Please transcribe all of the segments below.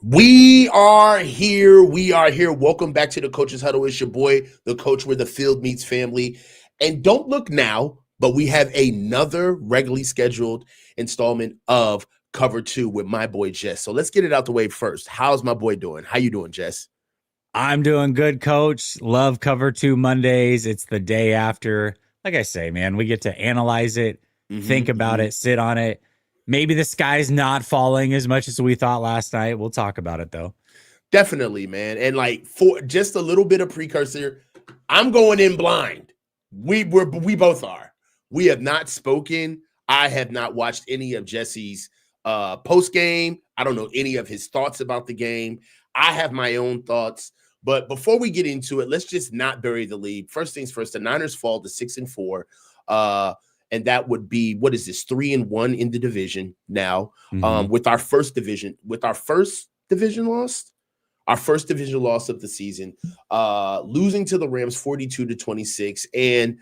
We are here. We are here. Welcome back to the Coach's Huddle. It's your boy, the coach where the field meets family. And don't look now, but we have another regularly scheduled installment of Cover 2 with my boy, Jess. So let's get it out the way first. How's my boy doing? How you doing, Jess? I'm doing good, coach. Love Cover 2 Mondays. It's the day after. Like I say, man, we get to analyze it, think about it, sit on it. Maybe the sky's not falling as much as we thought last night. We'll talk about it, though. Definitely, man. And like for just a little bit of precursor, I'm going in blind. We both are. We have not spoken. I have not watched any of Jesse's post game. I don't know any of his thoughts about the game. I have my own thoughts. But before we get into it, let's just not bury the lead. First things first, the Niners fall to 6-4. And that would be, what is this, 3-1 in the division now. With our first division loss. Our first division loss of the season, losing to the Rams 42-26. And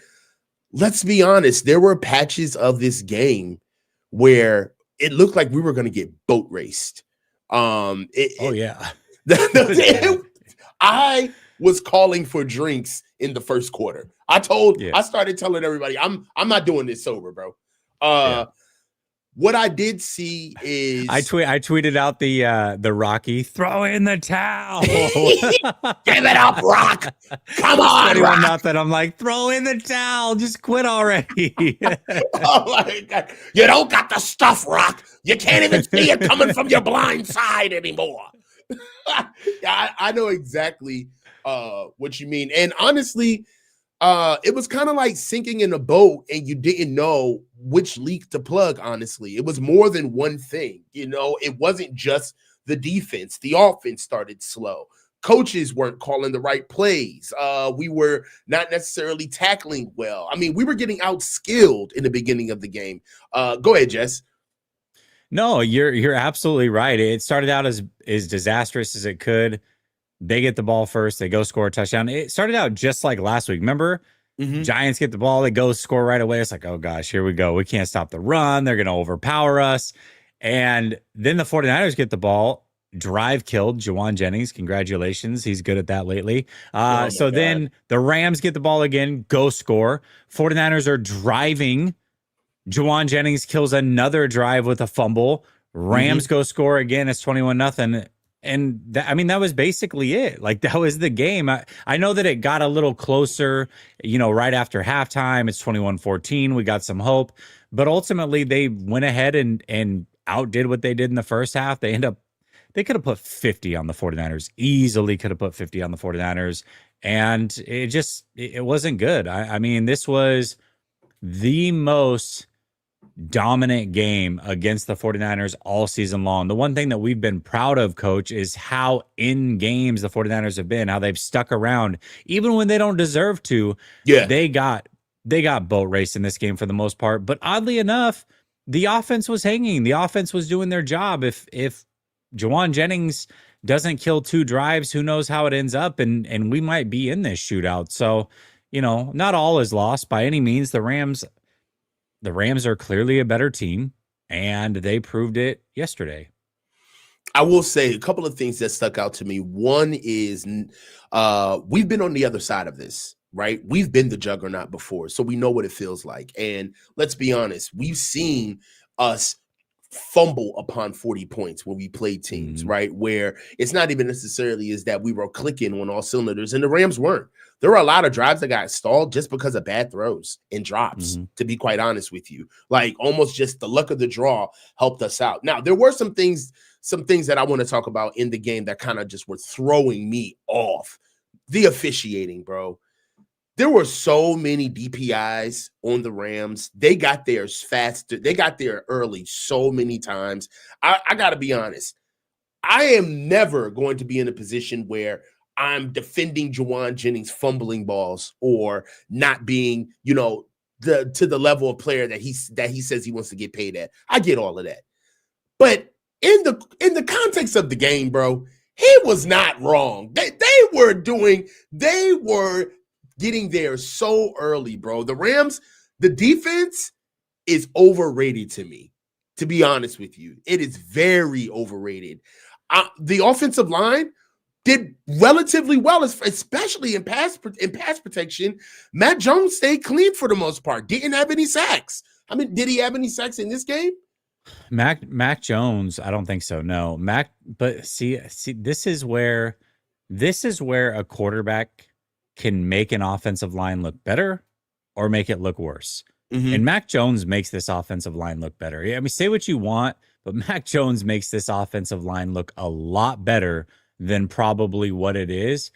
let's be honest, there were patches of this game where it looked like we were going to get boat raced. I was calling for drinks in the first quarter. I started telling everybody, I'm not doing this sober, bro. What I did see is I tweeted out the Rocky throw in the towel. Give it up, Rock. Come on, Rock. Nothing. I'm like, throw in the towel. Just quit already. Oh my God. You don't got the stuff, Rock. You can't even see it coming from your blind side anymore. I know exactly what you mean. And honestly, it was kind of like sinking in a boat and you didn't know which leak to plug, honestly. It was more than one thing. It wasn't just the defense. The offense started slow. Coaches weren't calling the right plays. We were not necessarily tackling well. I mean, we were getting outskilled in the beginning of the game. Go ahead, Jess. No, you're absolutely right. It started out as disastrous as it could. They get the ball first. They go score a touchdown. It started out just like last week. Remember? Giants get the ball. They go score right away. It's like, oh, gosh, here we go. We can't stop the run. They're going to overpower us. And then the 49ers get the ball. Drive killed Juwan Jennings. Congratulations. He's good at that lately. Then the Rams get the ball again. Go score. 49ers are driving. Juwan Jennings kills another drive with a fumble. Rams go score again. It's 21-0. And that was basically it. Like, that was the game. I know that it got a little closer, right after halftime. It's 21-14. We got some hope. But ultimately, they went ahead and outdid what they did in the first half. They could have put 50 on the 49ers. Easily could have put 50 on the 49ers. And it wasn't good. I mean, this was the most dominant game against the 49ers all season long. The one thing that we've been proud of, Coach, is how in games the 49ers have been, how they've stuck around even when they don't deserve to. Yeah. They got boat race in this game for the most part, but oddly enough, the offense was hanging. The offense was doing their job. If Juwan Jennings doesn't kill two drives, who knows how it ends up, and we might be in this shootout. So, not all is lost by any means. The Rams are clearly a better team, and they proved it yesterday. I will say a couple of things that stuck out to me. One is we've been on the other side of this, right? We've been the juggernaut before, so we know what it feels like. And let's be honest, we've seen us fumble upon 40 points when we played teams, right? Where it's not even necessarily is that we were clicking on all cylinders, and the Rams weren't. There were a lot of drives that got stalled just because of bad throws and drops, to be quite honest with you. Like, almost just the luck of the draw helped us out. Now, there were some things that I want to talk about in the game that kind of just were throwing me off. The officiating, bro. There were so many DPIs on the Rams. They got there faster. They got there early so many times. I got to be honest. I am never going to be in a position where I'm defending Juwan Jennings fumbling balls or not being, to the level of player that he says he wants to get paid at. I get all of that. But in the context of the game, bro, he was not wrong. They were getting there so early, bro. The Rams, the defense is overrated to me, to be honest with you. It is very overrated. The offensive line did relatively well, especially in pass protection. Matt Jones stayed clean for the most part. Didn't have any sacks. I mean, did he have any sacks in this game? Mac Jones, I don't think so. No, but see, this is where a quarterback can make an offensive line look better or make it look worse. Mm-hmm. And Mac Jones makes this offensive line look better. I mean, say what you want, but Mac Jones makes this offensive line look a lot better than probably what it is.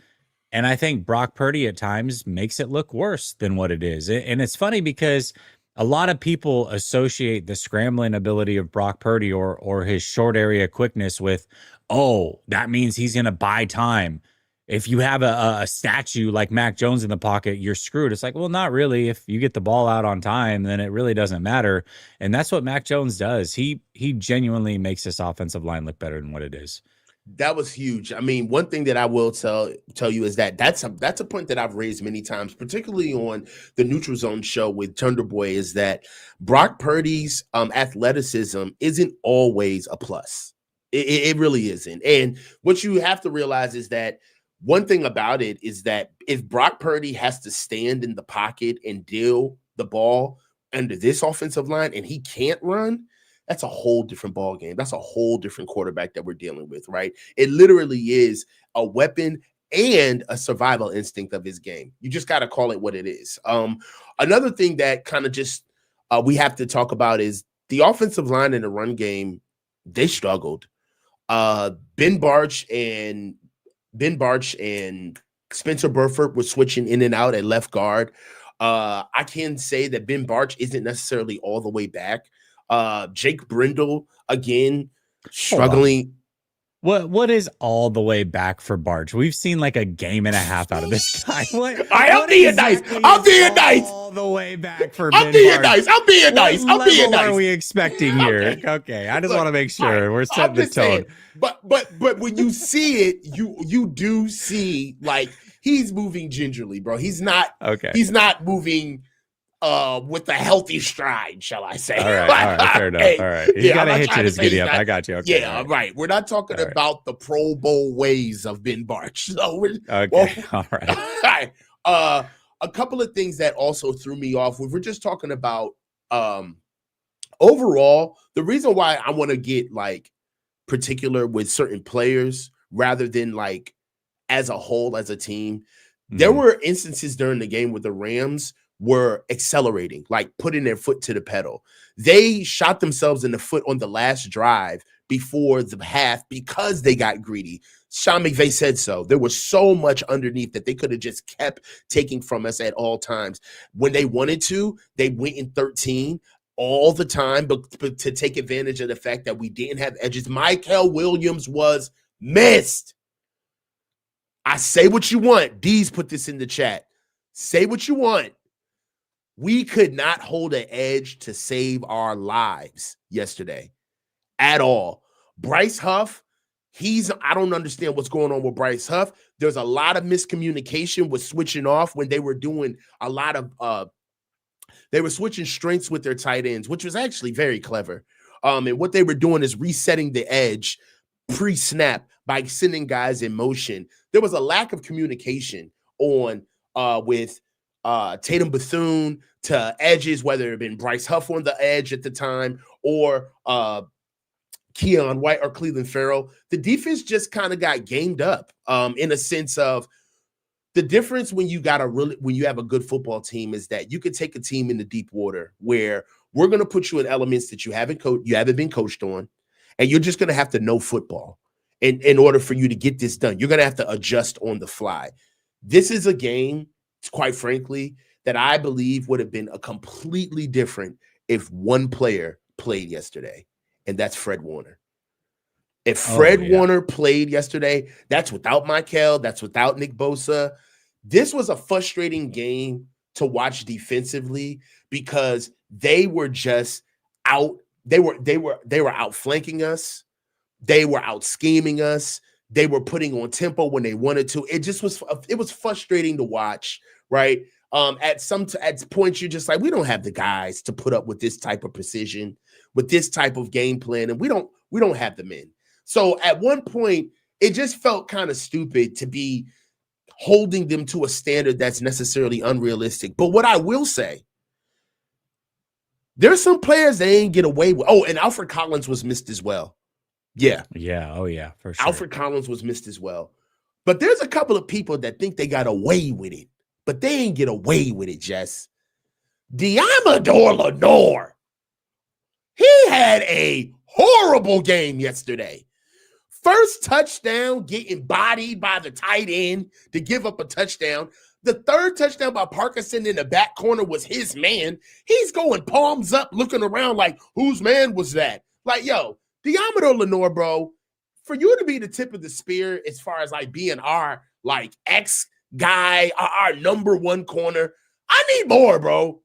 And I think Brock Purdy at times makes it look worse than what it is. And it's funny because a lot of people associate the scrambling ability of Brock Purdy or his short area quickness with, oh, that means he's going to buy time. If you have a statue like Mac Jones in the pocket, you're screwed. It's like, well, not really. If you get the ball out on time, then it really doesn't matter. And that's what Mac Jones does. He genuinely makes this offensive line look better than what it is. That was huge. I mean, one thing that I will tell you is that's a point that I've raised many times, particularly on the Neutral Zone show with Thunder Boy, is that Brock Purdy's athleticism isn't always a plus. It really isn't. And what you have to realize is that one thing about it is that if Brock Purdy has to stand in the pocket and deal the ball under this offensive line and he can't run, that's a whole different ball game. That's a whole different quarterback that we're dealing with, right? It literally is a weapon and a survival instinct of his game. You just got to call it what it is. Another thing that kind of just we have to talk about is the offensive line in the run game. They struggled. Ben Barch and Spencer Burford were switching in and out at left guard. I can say that Ben Barch isn't necessarily all the way back. Jake Brindle again struggling. What is all the way back for Barch? We've seen like a game and a half out of this guy. I'm being nice. I'm being nice. All the way back for I'm being nice. I'm being nice. I'm being nice. What are we expecting here? Okay, I just want to make sure we're setting the tone. Saying, but when you see it, you do see like he's moving gingerly, bro. He's not okay. He's not moving with a healthy stride, shall I say. All right, fair enough. All right. You got to hitch it as giddy up. I got you. Okay, yeah, right. We're not talking about the Pro Bowl ways of Ben Barch. So okay. All right. A couple of things that also threw me off. We're just talking about overall, the reason why I want to get like particular with certain players rather than like as a whole, as a team. There were instances during the game where the Rams were accelerating, like putting their foot to the pedal. They shot themselves in the foot on the last drive before the half because they got greedy. Sean McVay said so. There was so much underneath that they could have just kept taking from us at all times. When they wanted to, they went in 13 all the time, but to take advantage of the fact that we didn't have edges. Michael Williams was missed. I say what you want. Dee's put this in the chat. Say what you want. We could not hold an edge to save our lives yesterday at all. Bryce Huff, I don't understand what's going on with Bryce Huff. There's a lot of miscommunication with switching off when they were doing a lot of they were switching strengths with their tight ends, which was actually very clever. And what they were doing is resetting the edge pre-snap by sending guys in motion. There was a lack of communication on with Tatum Bethune to edges, whether it had been Bryce Huff on the edge at the time or Keon White or Cleveland Farrell. The defense just kind of got gamed up in a sense of the difference when you have a good football team is that you could take a team into deep water where we're going to put you in elements that you haven't been coached on, and you're just going to have to know football in order for you to get this done. You're going to have to adjust on the fly. This is a game, quite frankly, that I believe would have been a completely different if one player played yesterday, and that's Fred Warner. If Fred Warner played yesterday, that's without Michael, that's without Nick Bosa. This was a frustrating game to watch defensively because they were just out. They were outflanking us. They were out scheming us. They were putting on tempo when they wanted to. It was frustrating to watch, right? At points you're just like, we don't have the guys to put up with this type of precision, with this type of game plan, and we don't have the men. So at one point, it just felt kind of stupid to be holding them to a standard that's necessarily unrealistic. But what I will say, there's some players they ain't get away with. Oh, and Alfred Collins was missed as well. Yeah. Yeah. Oh, yeah, for sure. Alfred Collins was missed as well. But there's a couple of people that think they got away with it, but they ain't get away with it, Jess. Diamador Lenore. He had a horrible game yesterday. First touchdown getting bodied by the tight end to give up a touchdown. The third touchdown by Parkinson in the back corner was his man. He's going palms up, looking around like, whose man was that? Like, yo, Diamador Lenore, bro, for you to be the tip of the spear as far as like being our like ex guy, our number one corner, I need more, bro.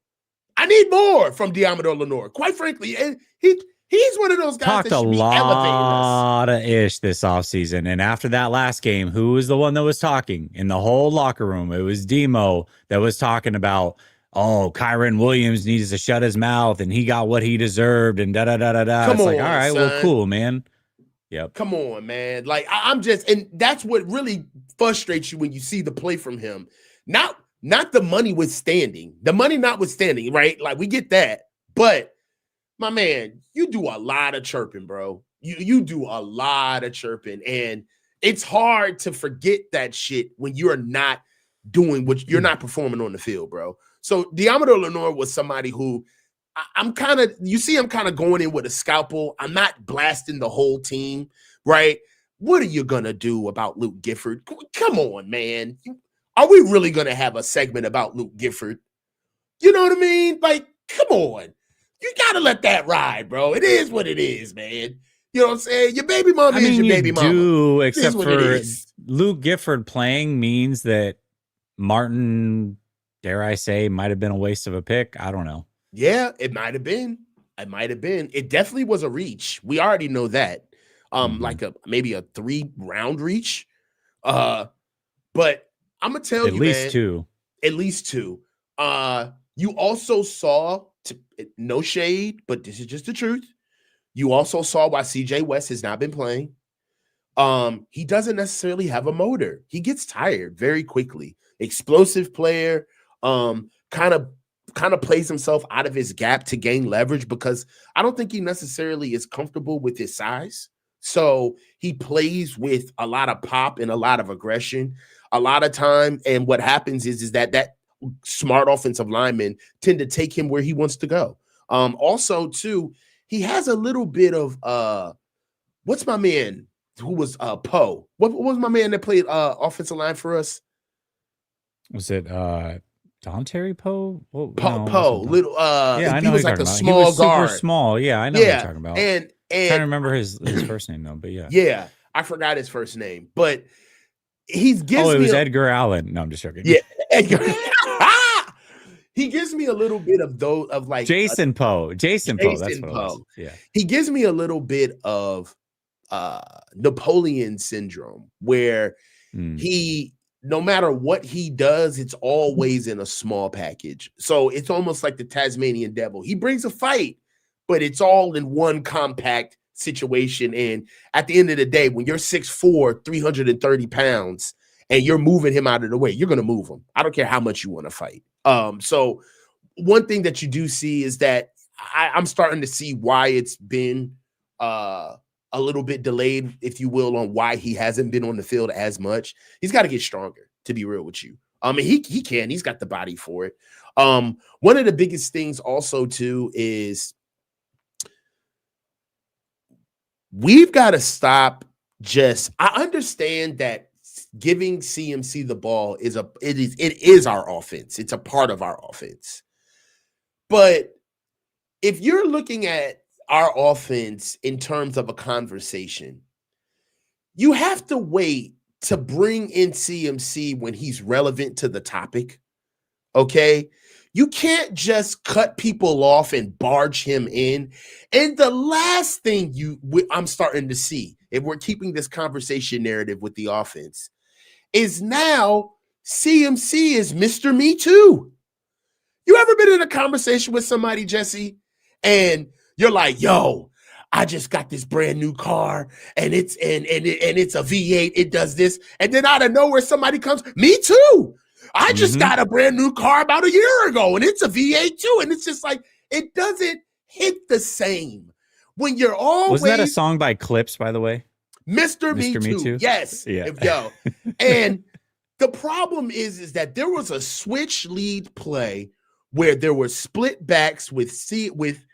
I need more from Diamador Lenore. Quite frankly, and he's one of those guys Talked that should be elevating us. lot of ish this offseason. And after that last game, who was the one that was talking in the whole locker room? It was Demo that was talking about, oh, Kyron Williams needs to shut his mouth and he got what he deserved and da-da-da-da-da. It's like, all right, son. well, cool, man. Yep. Come on, man. Like, I'm just, and that's what really frustrates you when you see the play from him. Not the money withstanding. The money notwithstanding, right? Like, we get that. But, my man, you do a lot of chirping, bro. You do a lot of chirping. And it's hard to forget that shit when you're not doing what you're not performing on the field, bro. So Diamador Lenore was somebody who I'm kind of going in with a scalpel. I'm not blasting the whole team, right? What are you going to do about Luke Gifford? Come on, man. Are we really going to have a segment about Luke Gifford? You know what I mean? Like, come on. You got to let that ride, bro. It is what it is, man. You know what I'm saying? Your baby mama is your baby mama. Do, except for Luke Gifford playing means that Martin, dare I say, might have been a waste of a pick. I don't know. Yeah, it might have been. It definitely was a reach. We already know that. Like maybe a 3-round reach. But I'm gonna tell you, man, at least two. You also saw, no shade, but this is just the truth. You also saw why CJ West has not been playing. He doesn't necessarily have a motor. He gets tired very quickly. Explosive player. Kind of plays himself out of his gap to gain leverage because I don't think he necessarily is comfortable with his size. So he plays with a lot of pop and a lot of aggression a lot of time. And what happens is that smart offensive linemen tend to take him where he wants to go. Also, too, he has a little bit of what's my man who was Poe? What was my man that played offensive line for us? Was it Dontari Poe? Poe, little yeah, I know he was like a small he was guard. Super small. Yeah, I know what you're talking about. And I'm trying to remember his first name though, but yeah. Yeah, I forgot his first name, but he gives me Edgar Allen. No, I'm just joking. Yeah, Edgar. He gives me a little bit of those of like Jason Poe. Jason Poe. That's what it was. Yeah. He gives me a little bit of Napoleon syndrome where he, no matter what he does, it's always in a small package. So it's almost like the Tasmanian devil. He brings a fight, but it's all in one compact situation. And at the end of the day, when you're 6'4", 330 pounds, and you're moving him out of the way, you're going to move him. I don't care how much you want to fight. So one thing that you do see is that I'm starting to see why it's been a little bit delayed, if you will, on why he hasn't been on the field as much. He's got to get stronger, to be real with you. He can. He's got the body for it. One of the biggest things also, too, is we've got to stop I understand that giving CMC the ball is our offense. It's a part of our offense. But if you're looking at our offense in terms of a conversation, you have to wait to bring in CMC when he's relevant to the topic. Okay? You can't just cut people off and barge him in. And the last thing I'm starting to see, if we're keeping this conversation narrative with the offense, is now CMC is Mr. Me Too. You ever been in a conversation with somebody, Jesse, and you're like, yo, I just got this brand new car and it's a V8. It does this. And then out of nowhere, somebody comes, me too. I just got a brand new car about a year ago and it's a V8 too. And it's just like, it doesn't hit the same when you're always. Wasn't that a song by Clips, by the way? Mr. Me Too. Yes. Yeah. Yo. And the problem is that there was a switch lead play where there were split backs with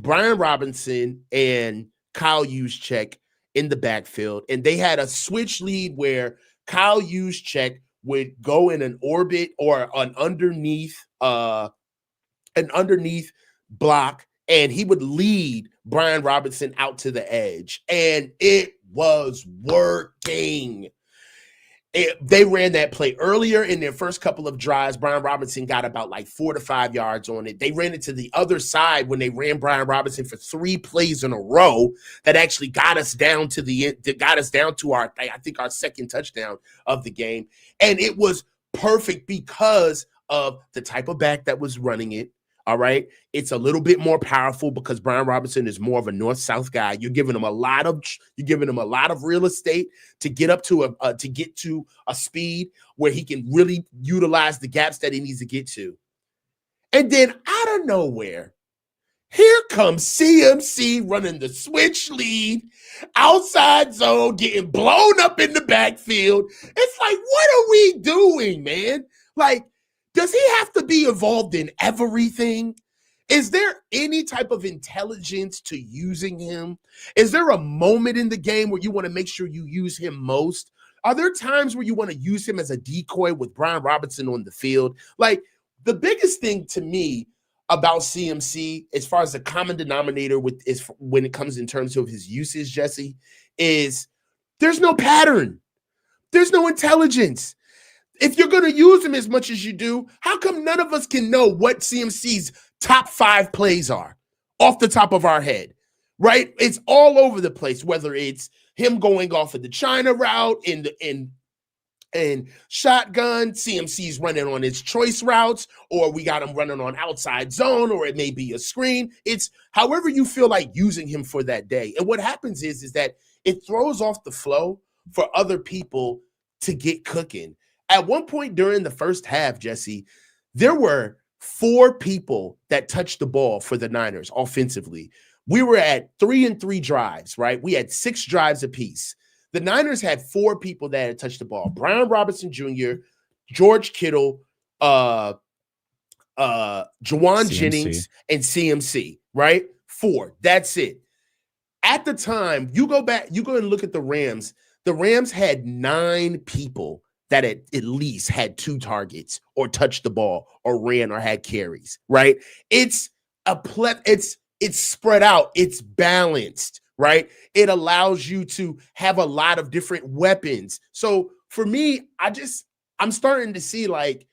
Brian Robinson and Kyle Juszczyk in the backfield. And they had a switch lead where Kyle Juszczyk would go in an orbit or an underneath block, and he would lead Brian Robinson out to the edge. And it was working. They ran that play earlier in their first couple of drives. Brian Robinson got about like 4 to 5 yards on it. They ran it to the other side when they ran Brian Robinson for 3 plays in a row that actually got us down to our, I think, our second touchdown of the game. And it was perfect because of the type of back that was running it. All right. It's a little bit more powerful because Brian Robinson is more of a north-south guy. You're giving him a lot of real estate to get up to a speed where he can really utilize the gaps that he needs to get to. And then out of nowhere, here comes CMC running the switch lead, outside zone, getting blown up in the backfield. It's like, what are we doing, man? Like, does he have to be involved in everything? Is there any type of intelligence to using him? Is there a moment in the game where you want to make sure you use him most? Are there times where you want to use him as a decoy with Brian Robinson on the field? Like, the biggest thing to me about CMC, as far as the common denominator when it comes in terms of his usage, Jesse, is there's no pattern. There's no intelligence. If you're going to use him as much as you do, how come none of us can know what CMC's top 5 plays are off the top of our head, right? It's all over the place, whether it's him going off of the China route and shotgun, CMC's running on his choice routes, or we got him running on outside zone, or it may be a screen. It's however you feel like using him for that day. And what happens is that it throws off the flow for other people to get cooking. At one point during the first half, Jesse, there were 4 people that touched the ball for the Niners offensively. We were at 3 and 3 drives, right? We had 6 drives apiece. The Niners had 4 people that had touched the ball. Brian Robinson Jr., George Kittle, Jawan Jennings, and CMC, right? 4. That's it. At the time, you go and look at the Rams. The Rams had 9 people that at least had 2 targets or touched the ball or ran or had carries, right? It's spread out. It's balanced, right? It allows you to have a lot of different weapons. So for me, I'm starting to see like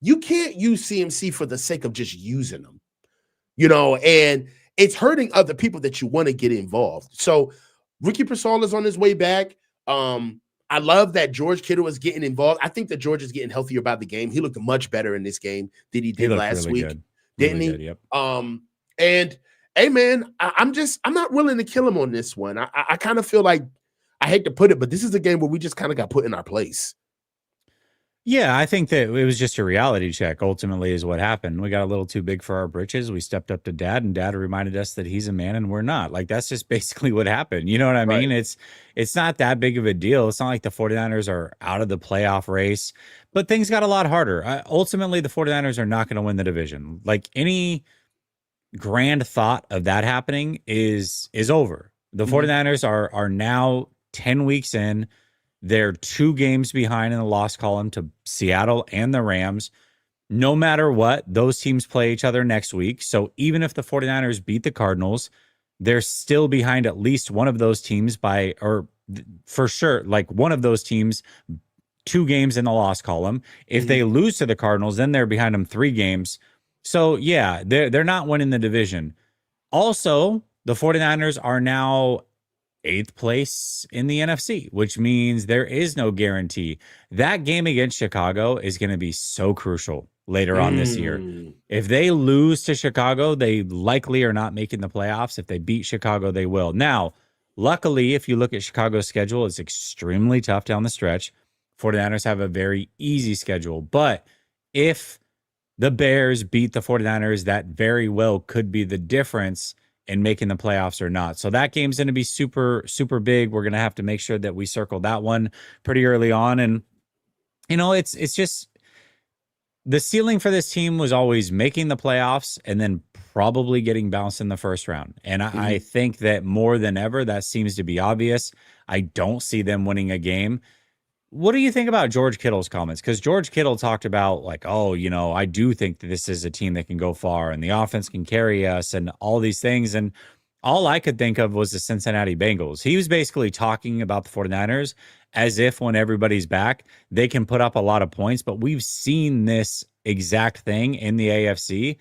you can't use CMC for the sake of just using them, and it's hurting other people that you want to get involved. So Ricky Pearsall is on his way back. I love that George Kittle is getting involved. I think that George is getting healthier about the game. He looked much better in this game than he did last week, didn't he? Good, yep. And hey, man, I'm not willing to kill him on this one. I kind of feel like, I hate to put it, but this is a game where we just kind of got put in our place. Yeah, I think that it was just a reality check, ultimately, is what happened. We got a little too big for our britches. We stepped up to Dad, and Dad reminded us that he's a man and we're not. Like, that's just basically what happened. You know what I mean? Right. It's not that big of a deal. It's not like the 49ers are out of the playoff race, but things got a lot harder. Ultimately, the 49ers are not going to win the division. Like, any grand thought of that happening is over. The 49ers are now 10 weeks in. They're 2 games behind in the loss column to Seattle and the Rams. No matter what, those teams play each other next week. So even if the 49ers beat the Cardinals, they're still behind at least one of those teams for sure, like one of those teams 2 games in the loss column. If they lose to the Cardinals, then they're behind them 3 games. So yeah, they're not winning the division. Also, the 49ers are now eighth place in the NFC, which means there is no guarantee. That game against Chicago is going to be so crucial later on this year. Mm. If they lose to Chicago, they likely are not making the playoffs. If they beat Chicago, they will. Now, luckily, if you look at Chicago's schedule, it's extremely tough down the stretch. 49ers have a very easy schedule. But if the Bears beat the 49ers, that very well could be the difference in making the playoffs or not. So that game's going to be super, super big. We're going to have to make sure that we circle that one pretty early on. And, it's just the ceiling for this team was always making the playoffs and then probably getting bounced in the first round. And I think that more than ever, that seems to be obvious. I don't see them winning a game. What do you think about George Kittle's comments? Because George Kittle talked about like, oh, I do think that this is a team that can go far and the offense can carry us and all these things. And all I could think of was the Cincinnati Bengals. He was basically talking about the 49ers as if when everybody's back, they can put up a lot of points. But we've seen this exact thing in the AFC.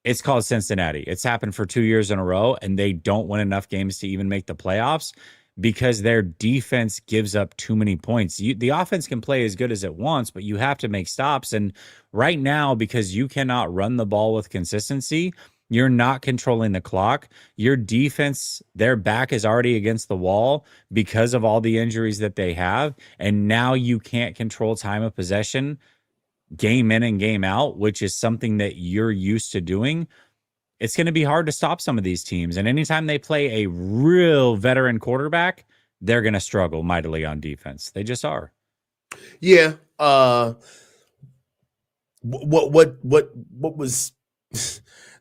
It's called Cincinnati. It's happened for 2 years in a row, and they don't win enough games to even make the playoffs because their defense gives up too many points. The offense can play as good as it wants, but you have to make stops. And right now, because you cannot run the ball with consistency, you're not controlling the clock. Your defense, their back is already against the wall because of all the injuries that they have. And now you can't control time of possession game in and game out, which is something that you're used to doing. It's going to be hard to stop some of these teams. And anytime they play a real veteran quarterback, they're going to struggle mightily on defense. They just are. Yeah. What was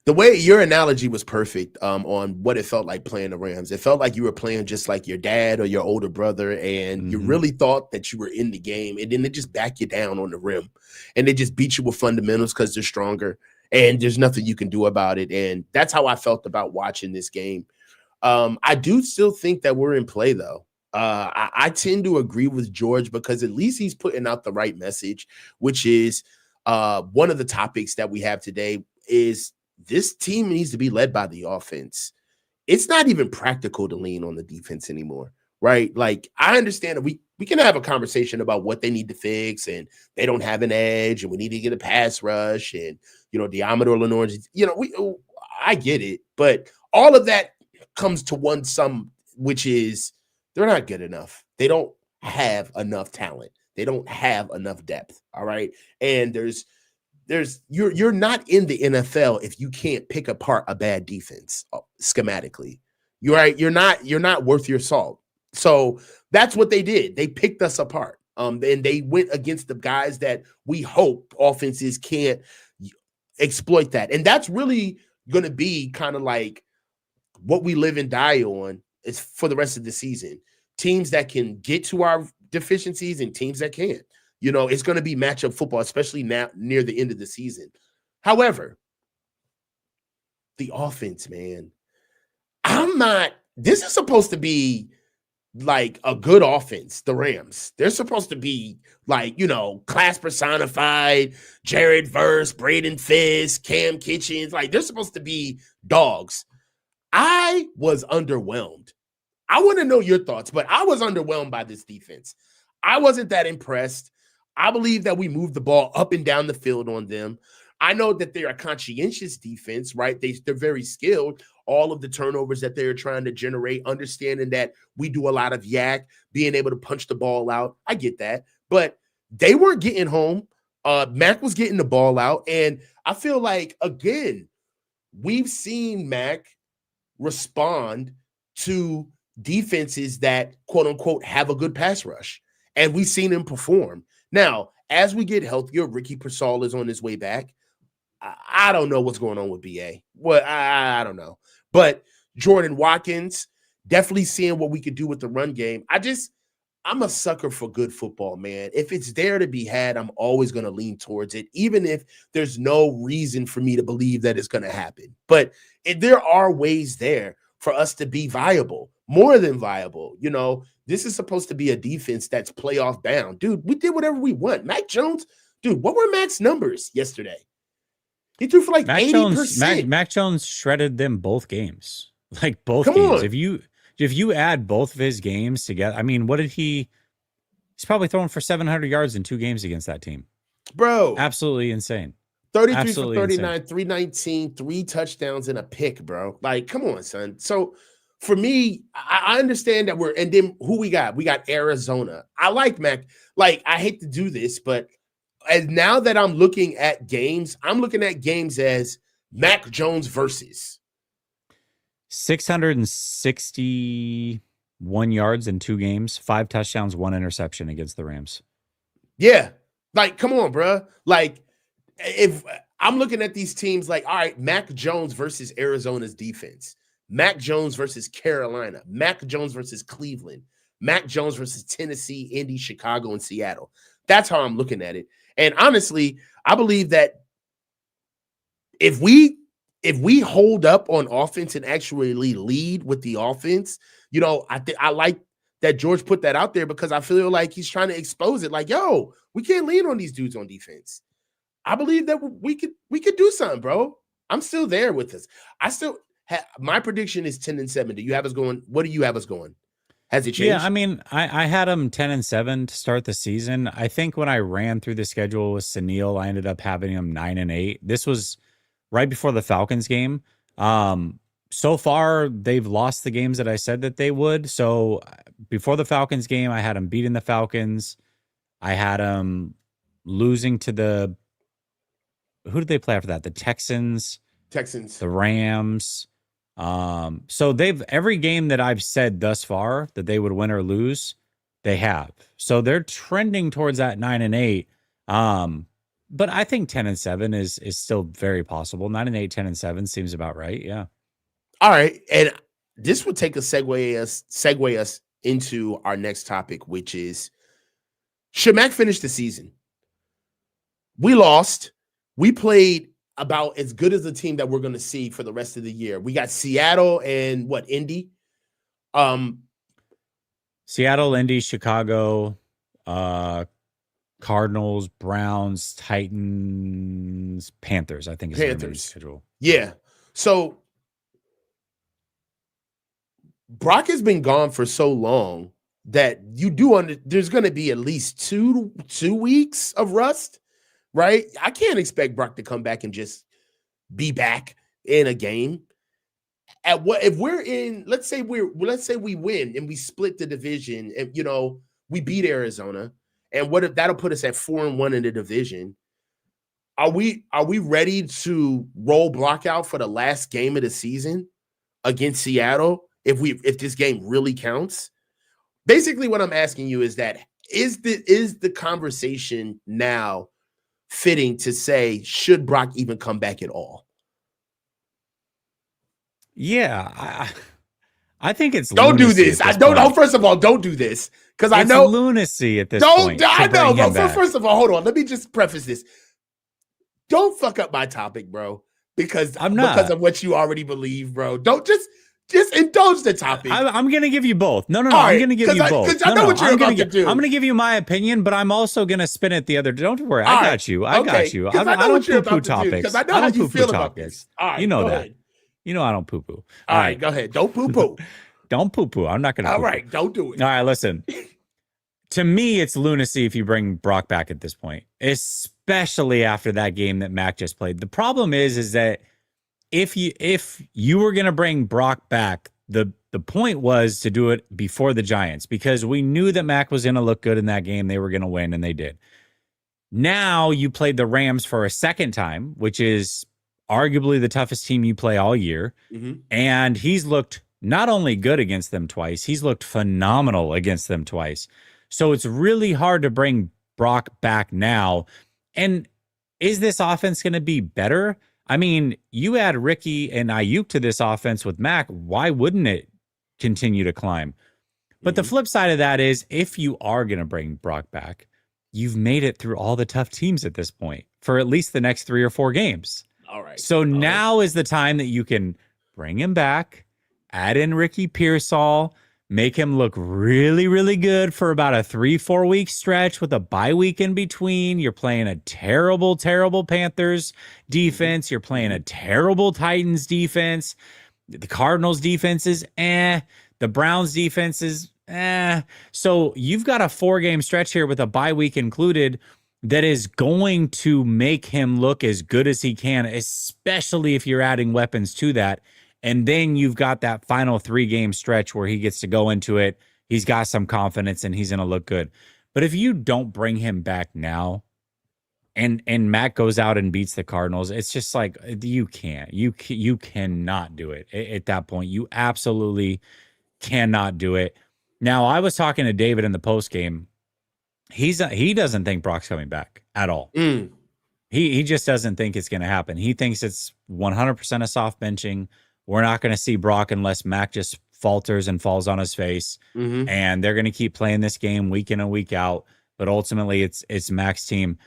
the way your analogy was perfect on what it felt like playing the Rams. It felt like you were playing just like your dad or your older brother, and you really thought that you were in the game, and then they just back you down on the rim, and they just beat you with fundamentals because they're stronger, and there's nothing you can do about it. And that's how I felt about watching this game. I do still think that we're in play, though. I tend to agree with George because at least he's putting out the right message, which is one of the topics that we have today is this team needs to be led by the offense. It's not even practical to lean on the defense anymore, right? Like, I understand that we can have a conversation about what they need to fix, and they don't have an edge, and we need to get a pass rush, and Diameter Lenore, I get it, but all of that comes to one sum, which is they're not good enough. They don't have enough talent. They don't have enough depth. All right. And you're not in the NFL if you can't pick apart a bad defense schematically. You're right. You're not worth your salt. So that's what they did. They picked us apart. And they went against the guys that we hope offenses can't exploit that. And that's really going to be kind of like what we live and die on is for the rest of the season. Teams that can get to our deficiencies and teams that can't. It's going to be matchup football, especially now near the end of the season. However, the offense, man, this is supposed to be like a good offense, the Rams. They're supposed to be like, class personified, Jared Verse, Braden Fisk, Cam Kitchens. Like, they're supposed to be dogs. I was underwhelmed. I want to know your thoughts, but I was underwhelmed by this defense. I wasn't that impressed. I believe that we moved the ball up and down the field on them. I know that they're a conscientious defense, right? They're very skilled. All of the turnovers that they're trying to generate, understanding that we do a lot of yak, being able to punch the ball out. I get that. But they weren't getting home. Mac was getting the ball out. And I feel like, again, we've seen Mac respond to defenses that, quote unquote, have a good pass rush. And we've seen him perform. Now, as we get healthier, Ricky Pearsall is on his way back. I don't know what's going on with BA. Well, I don't know. But Jordan Watkins, definitely seeing what we could do with the run game. I'm a sucker for good football, man. If it's there to be had, I'm always going to lean towards it, even if there's no reason for me to believe that it's going to happen. But there are ways there for us to be viable, more than viable. This is supposed to be a defense that's playoff bound. Dude, we did whatever we want. Mac Jones, dude, what were Mac's numbers yesterday? He threw for like 80%. Mac Jones shredded them both games. Like both Come games. on. If you If you add both of his games together, I mean, what did he? He's probably throwing for 700 yards in 2 games against that team. Bro. Absolutely insane. 33 Absolutely for 39, insane. 319, 3 touchdowns and a pick, bro. Like, come on, son. So for me, I understand that and then who we got? We got Arizona. I like Mac. Like, I hate to do this, but as now that I'm looking at games, I'm looking at games as Mac Jones versus 661 yards in 2 games, 5 touchdowns, 1 interception against the Rams. Yeah. Like, come on, bro. Like, if I'm looking at these teams like, all right, Mac Jones versus Arizona's defense, Mac Jones versus Carolina, Mac Jones versus Cleveland, Mac Jones versus Tennessee, Indy, Chicago, and Seattle. That's how I'm looking at it. And honestly, I believe that if we hold up on offense and actually lead with the offense, you know, I like that George put that out there because I feel like he's trying to expose it. Like, yo, we can't lean on these dudes on defense. I believe that we could do something, bro. I'm still there with this. I still my prediction is 10-7. Do you have us going? What do you have us going? Has it changed? Yeah, I mean, I had him 10-7 to start the season. I think when I ran through the schedule with Sunil, I ended up having him 9-8. This was right before the Falcons game. So far, they've lost the games that I said that they would. So before the Falcons game, I had him beating the Falcons. I had him losing to the who did they play after that? The Texans, the Rams. So they've every game that I've said thus far that they would win or lose, they have. So they're trending towards that 9-8. But I think 10-7 is still very possible. 9-8, 10-7 seems about right. Yeah. All right, and this would take a segue us into our next topic, which is should Mac finish the season? We lost. We played about as good as the team that we're going to see for the rest of the year. We got Seattle and Indy. Seattle, Indy, Chicago, Cardinals, Browns, Titans, Panthers. I think is Panthers schedule. Yeah. So Brock has been gone for so long that there's going to be at least two weeks of rust. Right? I can't expect Brock to come back and just be back in a game. If we're in, let's say we win and we split the division and we beat Arizona, and what if that'll put us at 4-1 in the division? Are we ready to roll Brock out for the last game of the season against Seattle if this game really counts? Basically, what I'm asking you is that is the conversation now fitting to say, should Brock even come back at all? Yeah, I think it's don't do this. I don't know. First of all, don't do this because I know lunacy at this point. I know, bro. First of all, hold on. Let me just preface this. Don't fuck up my topic, bro. Because because of what you already believe, bro. Don't just indulge the topic. I'm going to give you both. No. Right, I'm going to give you both. Because I know what you're about to do. I'm going to give you my opinion, but I'm also going to spin it the other. Don't worry. I got you. I got you. I don't poo-poo topics. Because I know how you feel about this. All right, you know that. You know I don't poo-poo. All right, go ahead. Don't poo-poo. Don't poo-poo. I'm not going to All right, don't do it. All right, listen. To me, it's lunacy if you bring Brock back at this point, especially after that game that Mac just played. The problem is that if you were going to bring Brock back, the point was to do it before the Giants because we knew that Mac was going to look good in that game. They were going to win, and they did. Now you played the Rams for a second time, which is arguably the toughest team you play all year. Mm-hmm. And he's looked not only good against them twice, he's looked phenomenal against them twice. So it's really hard to bring Brock back now. And is this offense going to be better? I mean, you add Ricky and Ayuk to this offense with Mac, why wouldn't it continue to climb? But the flip side of that is if you are going to bring Brock back, you've made it through all the tough teams at this point for at least the next 3 or 4 games. All right. So now is the time that you can bring him back, add in Ricky Pearsall, make him look really, really good for about a 3-4 week stretch with a bye week in between. You're playing a terrible, terrible Panthers defense. You're playing a terrible Titans defense. The Cardinals defense is The Browns defense is So you've got a 4-game stretch here with a bye week included that is going to make him look as good as he can, especially if you're adding weapons to that. And then you've got that final 3-game stretch where he gets to go into it. He's got some confidence and he's going to look good. But if you don't bring him back now, and Mac goes out and beats the Cardinals, it's just like you cannot do it at that point. You absolutely cannot do it. Now, I was talking to David in the post game. He doesn't think Brock's coming back at all. He just doesn't think it's going to happen. He thinks it's 100% a soft benching. We're not going to see Brock unless Mac just falters and falls on his face. And they're going to keep playing this game week in and week out. But ultimately, it's Mac's team.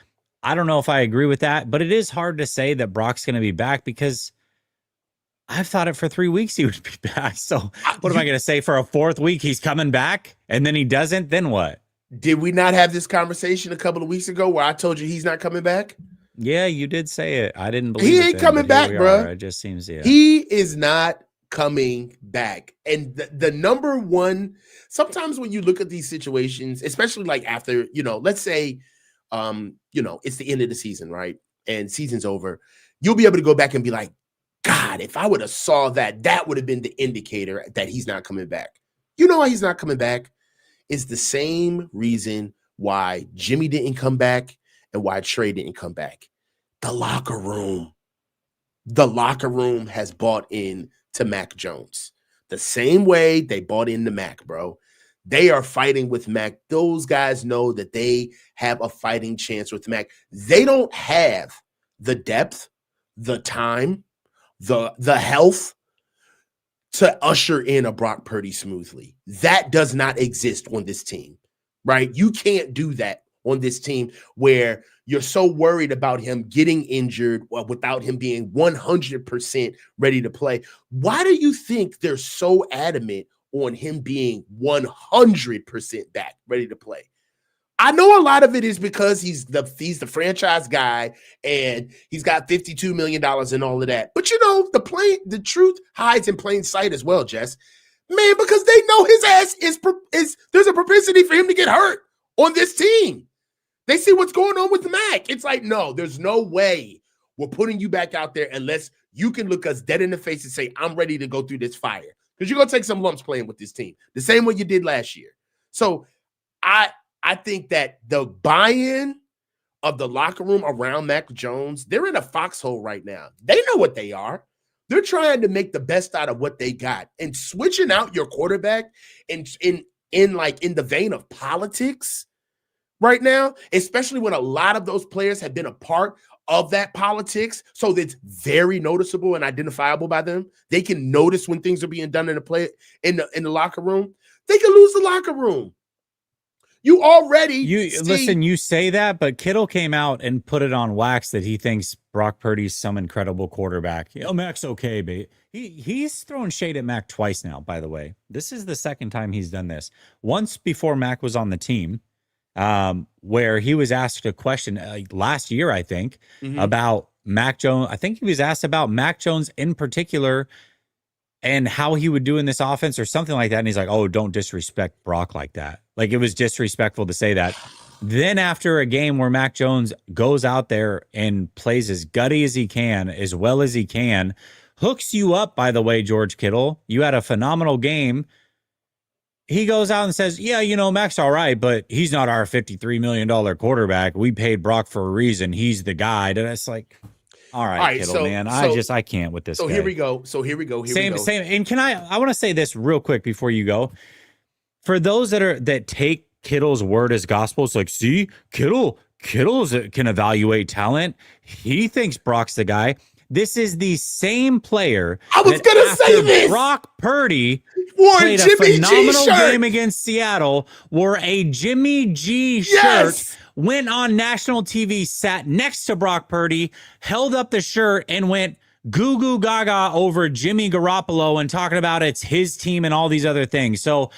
I don't know if I agree with that, but it is hard to say that Brock's going to be back because I've thought it for 3 weeks he would be back. So what am I going to say for a 4th week? He's coming back and then he doesn't. Then what? Did we not have this conversation a couple of weeks ago where I told you he's not coming back? Yeah, you did say it. I didn't believe he it ain't then, coming back, bro. It just seems, yeah. He is not coming back. And the number one, sometimes when you look at these situations, especially like after, let's say, it's the end of the season, right? And season's over. You'll be able to go back and be like, God, if I would have saw that would have been the indicator that he's not coming back. You know why he's not coming back? It's the same reason why Jimmy didn't come back and why Trey didn't come back. The locker room. The locker room has bought in to Mac Jones. The same way they bought into Mac, bro. They are fighting with Mac. Those guys know that they have a fighting chance with Mac. They don't have the depth, the time, the health to usher in a Brock Purdy smoothly. That does not exist on this team, right? You can't do that on this team where you're so worried about him getting injured without him being 100% ready to play. Why do you think they're so adamant on him being 100% back, ready to play? I know a lot of it is because he's the franchise guy and he's got $52 million and all of that. But the truth hides in plain sight as well, Jess. Man, because they know his ass is there's a propensity for him to get hurt on this team. They see what's going on with Mac. It's like, no, there's no way we're putting you back out there unless you can look us dead in the face and say, I'm ready to go through this fire. Because you're going to take some lumps playing with this team, the same way you did last year. So I think that the buy-in of the locker room around Mac Jones, they're in a foxhole right now. They know what they are. They're trying to make the best out of what they got. And switching out your quarterback in the vein of politics right now, especially when a lot of those players have been a part of that politics, so that's very noticeable and identifiable by them. They can notice when things are being done in the locker room. They can lose the locker room. You already listen, you say that, but Kittle came out and put it on wax that he thinks Brock Purdy's some incredible quarterback. Mac's okay, but he's thrown shade at Mac twice now, by the way. This is the second time he's done this. Once before Mac was on the team, where he was asked a question last year, I think, about Mac Jones. I think he was asked about Mac Jones in particular and how he would do in this offense or something like that. And he's like, oh, don't disrespect Brock like that. Like, it was disrespectful to say that. Then after a game where Mac Jones goes out there and plays as gutty as he can, as well as he can, hooks you up, by the way, George Kittle. You had a phenomenal game. He goes out and says, yeah, Mac's all right, but he's not our $53 million quarterback. We paid Brock for a reason. He's the guy. And it's like, all right, Kittle, man. I can't with this guy. Here we go. Same. And I want to say this real quick before you go. For those that take Kittle's word as gospel, it's like, see, Kittle can evaluate talent. He thinks Brock's the guy. This is the same player. I was going to say this. Brock Purdy played a phenomenal game against Seattle, wore a Jimmy G shirt, went on national TV, sat next to Brock Purdy, held up the shirt, and went goo goo gaga over Jimmy Garoppolo and talking about it's his team and all these other things. So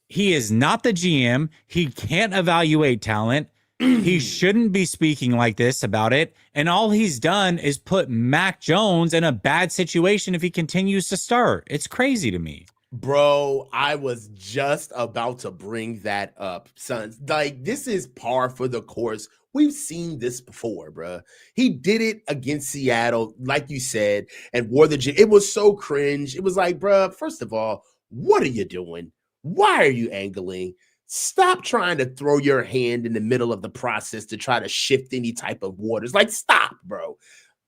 he is not the GM. He can't evaluate talent. He shouldn't be speaking like this about it. And all he's done is put Mac Jones in a bad situation if he continues to start. It's crazy to me. Bro, I was just about to bring that up, son. Like, this is par for the course. We've seen this before, bro. He did it against Seattle, like you said, and wore the. It was so cringe. It was like, bro, first of all, what are you doing? Why are you angling? Stop trying to throw your hand in the middle of the process to try to shift any type of waters. Like, stop, bro.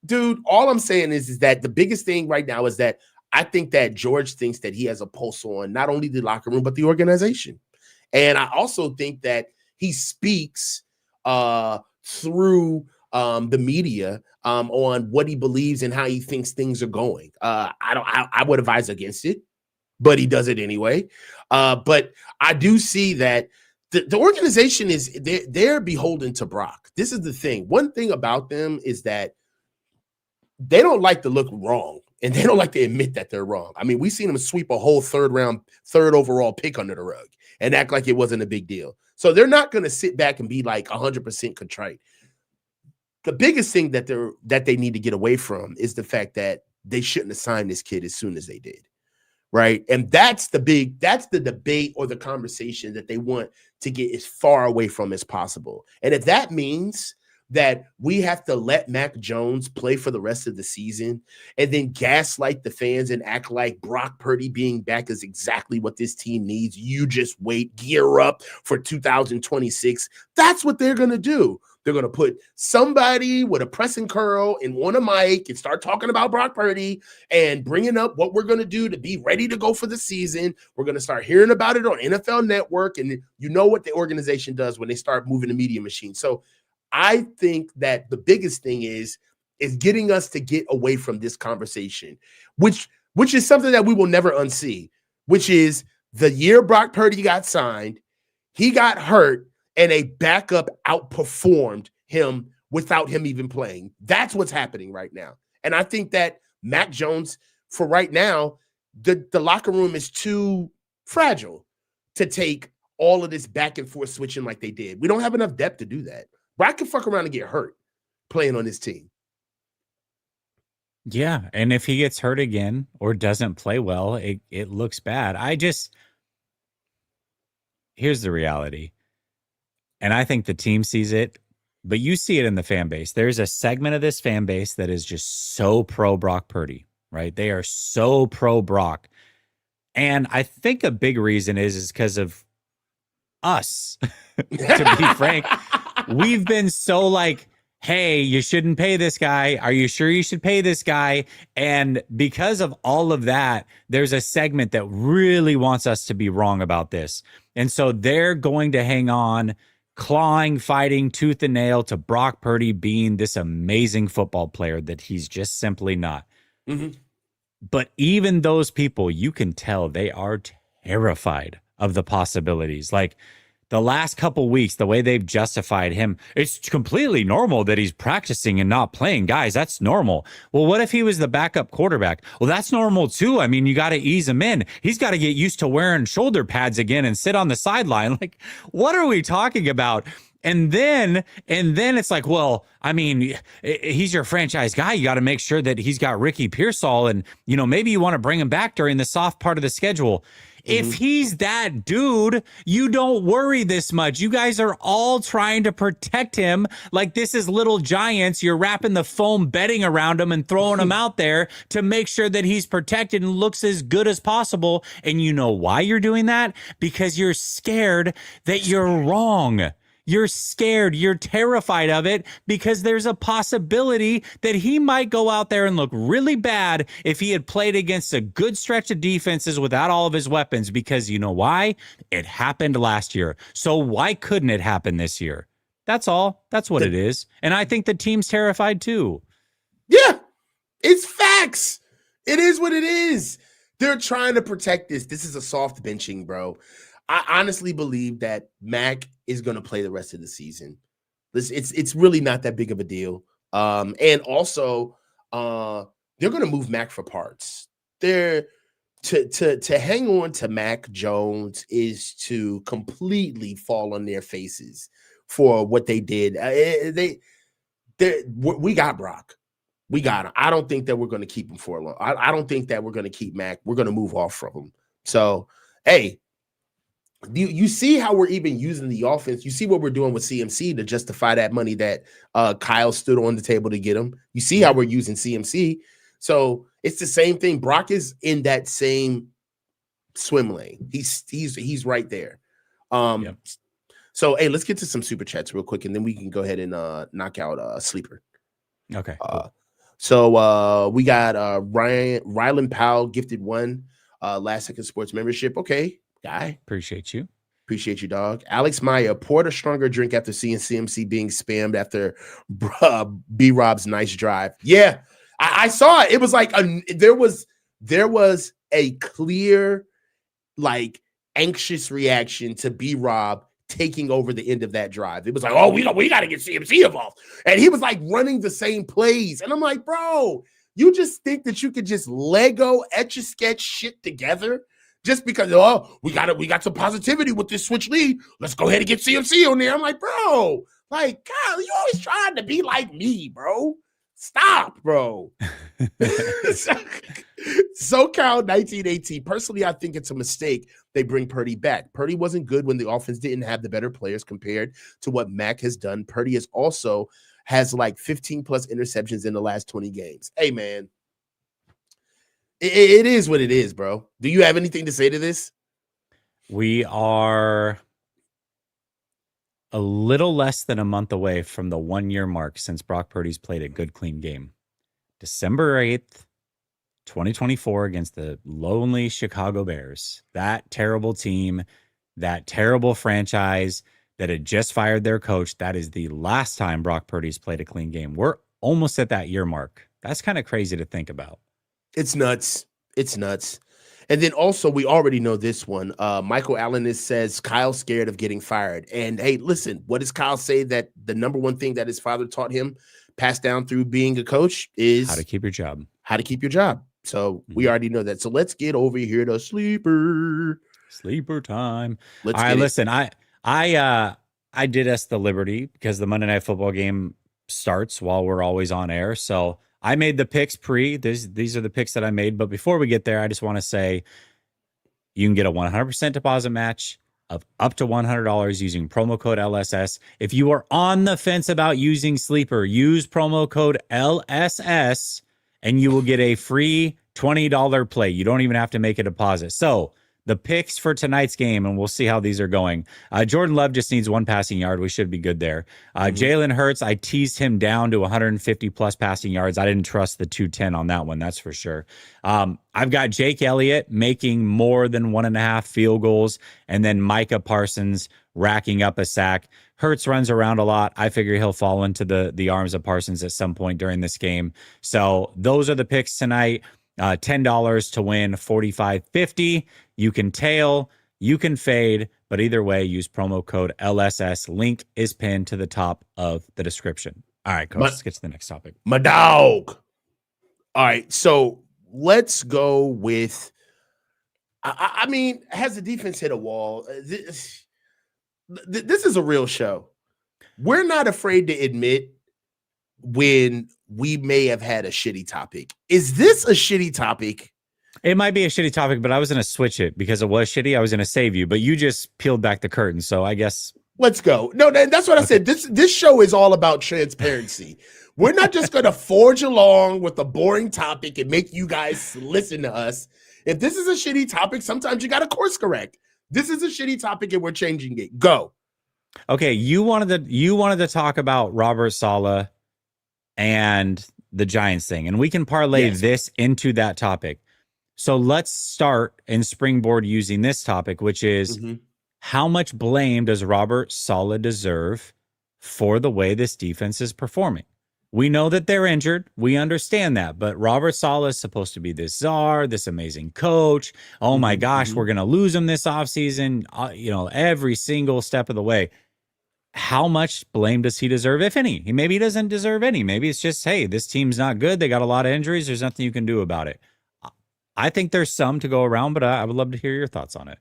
Dude, all I'm saying is that the biggest thing right now is that I think that George thinks that he has a pulse on not only the locker room, but the organization. And I also think that he speaks through the media on what he believes and how he thinks things are going. I would advise against it, but he does it anyway. But I do see that the organization is they're beholden to Brock. This is the thing. One thing about them is that they don't like to look wrong, and they don't like to admit that they're wrong. I mean, we've seen them sweep a whole third overall pick under the rug and act like it wasn't a big deal. So they're not going to sit back and be like 100% contrite. The biggest thing that they need to get away from is the fact that they shouldn't have signed this kid as soon as they did. Right. And that's the debate or the conversation that they want to get as far away from as possible. And if that means that we have to let Mac Jones play for the rest of the season and then gaslight the fans and act like Brock Purdy being back is exactly what this team needs. You just wait, gear up for 2026. That's what they're going to do. They're going to put somebody with a pressing curl and on a mic and start talking about Brock Purdy and bringing up what we're going to do to be ready to go for the season. We're going to start hearing about it on NFL Network. And you know what the organization does when they start moving the media machine. So I think that the biggest thing is getting us to get away from this conversation, which is something that we will never unsee, which is the year Brock Purdy got signed, he got hurt, and a backup outperformed him without him even playing. That's what's happening right now. And I think that Mac Jones, for right now, the locker room is too fragile to take all of this back and forth switching like they did. We don't have enough depth to do that. Brock can fuck around and get hurt playing on this team. Yeah, and if he gets hurt again or doesn't play well, it looks bad. Here's the reality. And I think the team sees it, but you see it in the fan base. There's a segment of this fan base that is just so pro Brock Purdy, right? They are so pro Brock. And I think a big reason is because of us, to be frank. We've been so like, hey, you shouldn't pay this guy. Are you sure you should pay this guy? And because of all of that, there's a segment that really wants us to be wrong about this. And so they're going to hang on, clawing, fighting tooth and nail to Brock Purdy being this amazing football player that he's just simply not. Mm-hmm. But even those people, you can tell they are terrified of the possibilities. Like the last couple weeks, the way they've justified him, it's completely normal that he's practicing and not playing. Guys, that's normal. Well, what if he was the backup quarterback? Well, that's normal too. I mean, you got to ease him in. He's got to get used to wearing shoulder pads again and sit on the sideline. Like, what are we talking about? And then it's like, well, I mean, he's your franchise guy. You got to make sure that he's got Ricky Pearsall, and maybe you want to bring him back during the soft part of the schedule. If he's that dude, you don't worry this much. You guys are all trying to protect him like this is Little Giants. You're wrapping the foam bedding around him and throwing him out there to make sure that he's protected and looks as good as possible. And you know why you're doing that? Because you're scared that you're wrong. You're scared. You're terrified of it because there's a possibility that he might go out there and look really bad if he had played against a good stretch of defenses without all of his weapons. Because you know why? It happened last year. So why couldn't it happen this year? That's all. That's what it is. And I think the team's terrified too. Yeah, it's facts. It is what it is. They're trying to protect this. This is a soft benching, bro. I honestly believe that Mac is going to play the rest of the season. It's really not that big of a deal. And also, they're going to move Mac for parts. They're to hang on to Mac Jones is to completely fall on their faces for what they did. We got Brock. We got him. I don't think that we're going to keep him for a long. I don't think that we're going to keep Mac. We're going to move off from him. So, hey, you see how we're even using the offense? You see what we're doing with CMC to justify that money that Kyle stood on the table to get him. You see how we're using CMC. So it's the same thing. Brock is in that same swim lane. He's right there. So hey, let's get to some super chats real quick, and then we can go ahead and knock out Sleeper. Okay. Cool. So we got Rylan Powell gifted one last second sports membership. Okay, guy. Appreciate you. Appreciate you, dog. Alex Maya poured a stronger drink after seeing CMC being spammed after B Rob's nice drive. Yeah, I saw it. It was like there was a clear, like, anxious reaction to B Rob taking over the end of that drive. It was like, oh, we got to get CMC involved. And he was like running the same plays. And I'm like, bro, you just think that you could just Lego Etch-a-Sketch shit together just because, oh, we got some positivity with this switch lead. Let's go ahead and get CMC on there. I'm like, bro, like, God, you always trying to be like me, bro. Stop, bro. SoCal 1918. Personally, I think it's a mistake they bring Purdy back. Purdy wasn't good when the offense didn't have the better players compared to what Mac has done. Purdy has like 15 plus interceptions in the last 20 games. Hey, man. It is what it is, bro. Do you have anything to say to this? We are a little less than a month away from the 1 year mark since Brock Purdy's played a good, clean game. December 8th, 2024 against the lonely Chicago Bears. That terrible team, that terrible franchise that had just fired their coach. That is the last time Brock Purdy's played a clean game. We're almost at that year mark. That's kind of crazy to think about. It's nuts. It's nuts. And then also, we already know this one. Michael Allen says Kyle's scared of getting fired. And hey, listen, what does Kyle say that the number one thing that his father taught him, passed down through being a coach, is how to keep your job. How to keep your job. So we already know that. So let's get over here to Sleeper time. Let's All right, listen, I did us the liberty because the Monday Night Football game starts while we're always on air. So I made the picks these are the picks that I made. But before we get there, I just want to say you can get a 100% deposit match of up to $100 using promo code LSS. If you are on the fence about using Sleeper, use promo code LSS and you will get a free $20 play. You don't even have to make a deposit. So the picks for tonight's game, and we'll see how these are going. Jordan Love just needs one passing yard. We should be good there. Jalen Hurts, I teased him down to 150 plus passing yards. I didn't trust the 210 on that one, that's for sure. I've got Jake Elliott making more than 1.5 field goals, and then Micah Parsons racking up a sack. Hurts runs around a lot. I figure he'll fall into the arms of Parsons at some point during this game. So those are the picks tonight. $10 to win, $45.50. You can tail, you can fade, but either way, use promo code LSS. Link is pinned to the top of the description. All right, Coach, let's get to the next topic. My dog. All right, so let's go with, I mean, has the defense hit a wall? This is a real show. We're not afraid to admit when we may have had a shitty topic. Is this a shitty topic? It might be a shitty topic, but I was going to switch it because it was shitty. I was going to save you, but you just peeled back the curtain. So I guess let's go. No, that's what I said. This show is all about transparency. We're not just going to forge along with a boring topic and make you guys listen to us. If this is a shitty topic, sometimes you got to course correct. This is a shitty topic and we're changing it. Go. Okay, you wanted to talk about Robert Saleh and the Giants thing, and we can parlay this into that topic. So let's start and springboard using this topic, which is how much blame does Robert Saleh deserve for the way this defense is performing? We know that they're injured. We understand that. But Robert Saleh is supposed to be this czar, this amazing coach. Oh, my gosh, we're going to lose him this offseason, every single step of the way. How much blame does he deserve, if any? Maybe he doesn't deserve any. Maybe it's just, hey, this team's not good. They got a lot of injuries. There's nothing you can do about it. I think there's some to go around, but I would love to hear your thoughts on it.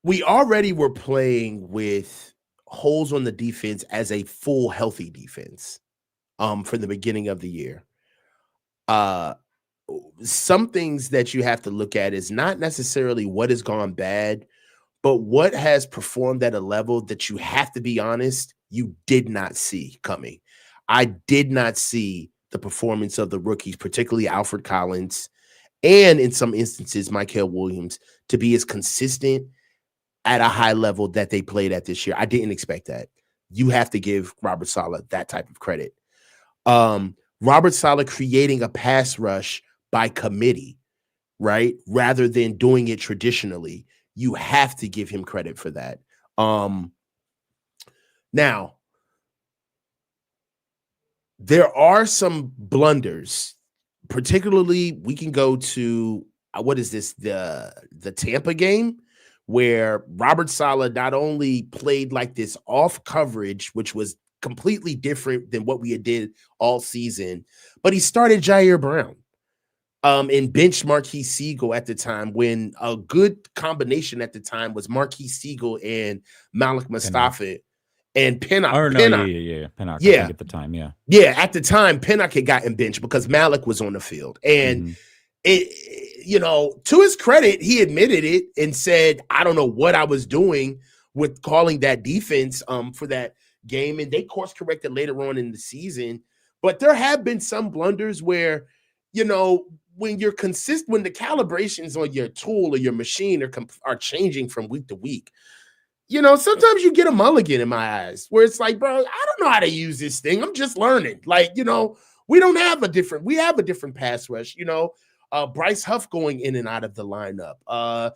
We already were playing with holes on the defense as a full healthy defense from the beginning of the year. uh some things that you have to look at is not necessarily what has gone bad, but what has performed at a level that you have to be honest, you did not see coming. I did not see the performance of the rookies, particularly Alfred Collins, and in some instances, Michael Williams, to be as consistent at a high level that they played at this year. I didn't expect that. You have to give Robert Saleh that type of credit. Robert Saleh creating a pass rush by committee, right? Rather than doing it traditionally. You have to give him credit for that. Now, there are some blunders, particularly we can go to what is this, the Tampa game, where Robert Saleh not only played like this off coverage, which was completely different than what we had did all season, but he started Jair Brown and benched Marquis Siegel at the time, when a good combination at the time was Marquis Siegel and Malik Mustafa and Pinnock. Or no, yeah. Pinnock, yeah. I think at the time, yeah. Yeah, at the time, Pinnock had gotten benched because Malik was on the field. And it, you know, to his credit, he admitted it and said, I don't know what I was doing with calling that defense for that game. And they course corrected later on in the season. But there have been some blunders where, you know, when you're consistent, when the calibrations on your tool or your machine are changing from week to week, you know, sometimes you get a mulligan in my eyes where it's like, bro, I don't know how to use this thing. I'm just learning. Like, you know, we have a different pass rush, you know, Bryce Huff going in and out of the lineup,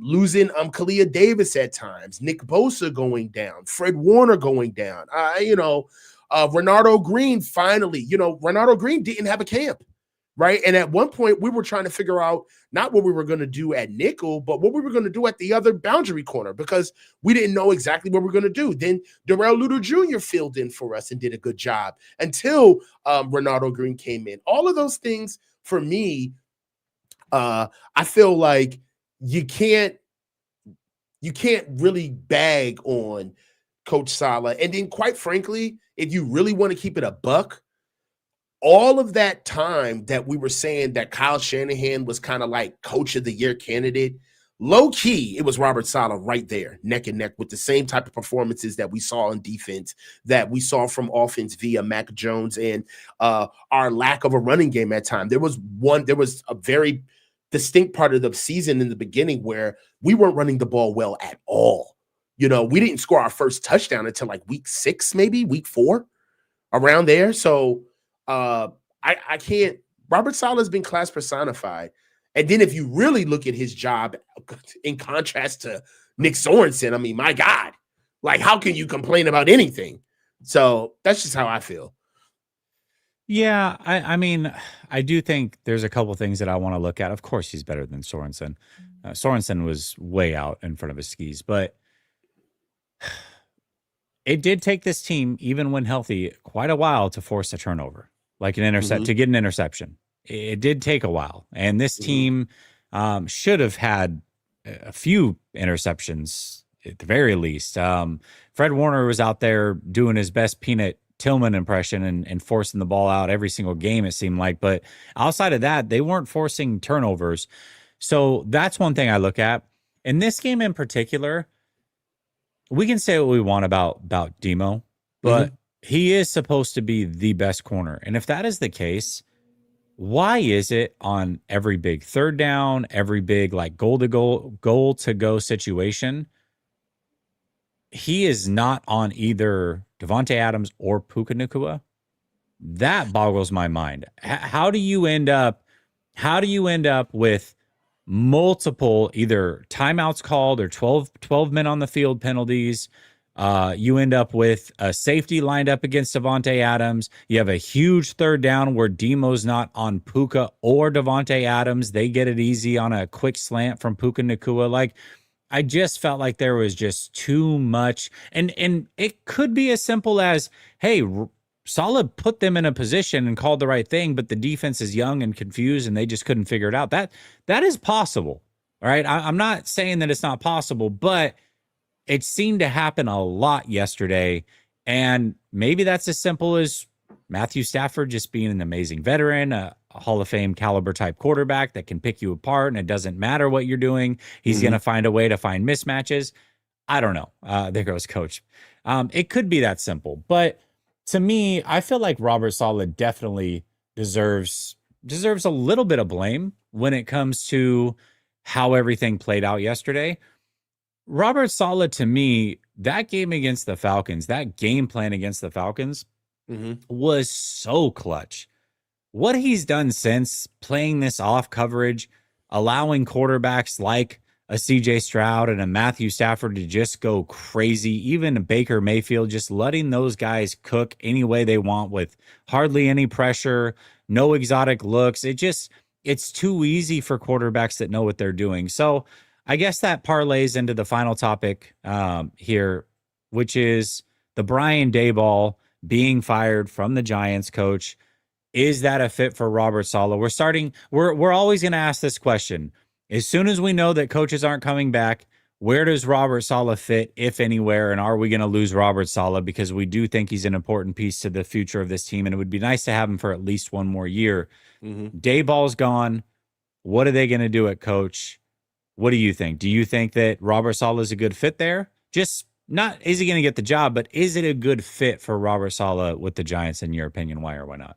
losing Kalia Davis at times, Nick Bosa going down, Fred Warner going down, you know, Renardo Green finally, you know, Renardo Green didn't have a camp. Right. And at one point, we were trying to figure out not what we were going to do at nickel, but what we were going to do at the other boundary corner, because we didn't know exactly what we were going to do. Then Darrell Luter Jr. filled in for us and did a good job until Renardo Green came in. All of those things for me, I feel like you can't really bag on Coach Saleh. And then, quite frankly, if you really want to keep it a buck, all of that time that we were saying that Kyle Shanahan was kind of like coach of the year candidate, low key, it was Robert Saleh right there, neck and neck, with the same type of performances that we saw in defense, that we saw from offense via Mac Jones, and our lack of a running game at time. There was a very distinct part of the season in the beginning where we weren't running the ball well at all. You know, we didn't score our first touchdown until like week 6, maybe week 4, around there. So I can't. Robert Saleh has been class personified. And then if you really look at his job in contrast to Nick Sorensen, I mean, my God, like, how can you complain about anything? So that's just how I feel. Yeah, I mean, I do think there's a couple things that I want to look at. Of course, he's better than Sorensen. Sorensen was way out in front of his skis, but it did take this team, even when healthy, quite a while to force a turnover, like an intercept, to get an interception. It did take a while. And this team should have had a few interceptions at the very least. Fred Warner was out there doing his best Peanut Tillman impression and forcing the ball out every single game, it seemed like. But outside of that, they weren't forcing turnovers. So that's one thing I look at. In this game in particular, we can say what we want about Demo, but he is supposed to be the best corner. And if that is the case, why is it on every big third down, every big like goal to go situation, he is not on either Devontae Adams or Puka Nacua? That boggles my mind. How do you end up with multiple either timeouts called or 12 men on the field penalties? You end up with a safety lined up against Devontae Adams. You have a huge third down where Demo's not on Puka or Devontae Adams. They get it easy on a quick slant from Puka Nacua. Like, I just felt like there was just too much. And it could be as simple as, hey, Saleh put them in a position and called the right thing, but the defense is young and confused and they just couldn't figure it out. That is possible. All right. I'm not saying that it's not possible, but it seemed to happen a lot yesterday. And maybe that's as simple as Matthew Stafford just being an amazing veteran, a Hall of Fame caliber type quarterback that can pick you apart and it doesn't matter what you're doing. He's going to find a way to find mismatches. I don't know. There goes coach. It could be that simple, but to me, I feel like Robert Saleh definitely deserves a little bit of blame when it comes to how everything played out yesterday. Robert Saleh, to me, that game against the Falcons, that game plan against the Falcons was so clutch. What he's done since, playing this off coverage, allowing quarterbacks like a CJ Stroud and a Matthew Stafford to just go crazy, even a Baker Mayfield, just letting those guys cook any way they want with hardly any pressure, no exotic looks. It's too easy for quarterbacks that know what they're doing. So I guess that parlays into the final topic here, which is the Brian Daboll being fired from the Giants coach. Is that a fit for Robert Saleh? We're always going to ask this question. As soon as we know that coaches aren't coming back, where does Robert Saleh fit, if anywhere? And are we going to lose Robert Saleh? Because we do think he's an important piece to the future of this team, and it would be nice to have him for at least one more year. Dayball's gone. What are they going to do at coach? What do you think? Do you think that Robert Saleh is a good fit there? Just not, is he going to get the job, but is it a good fit for Robert Saleh with the Giants, in your opinion? Why or why not?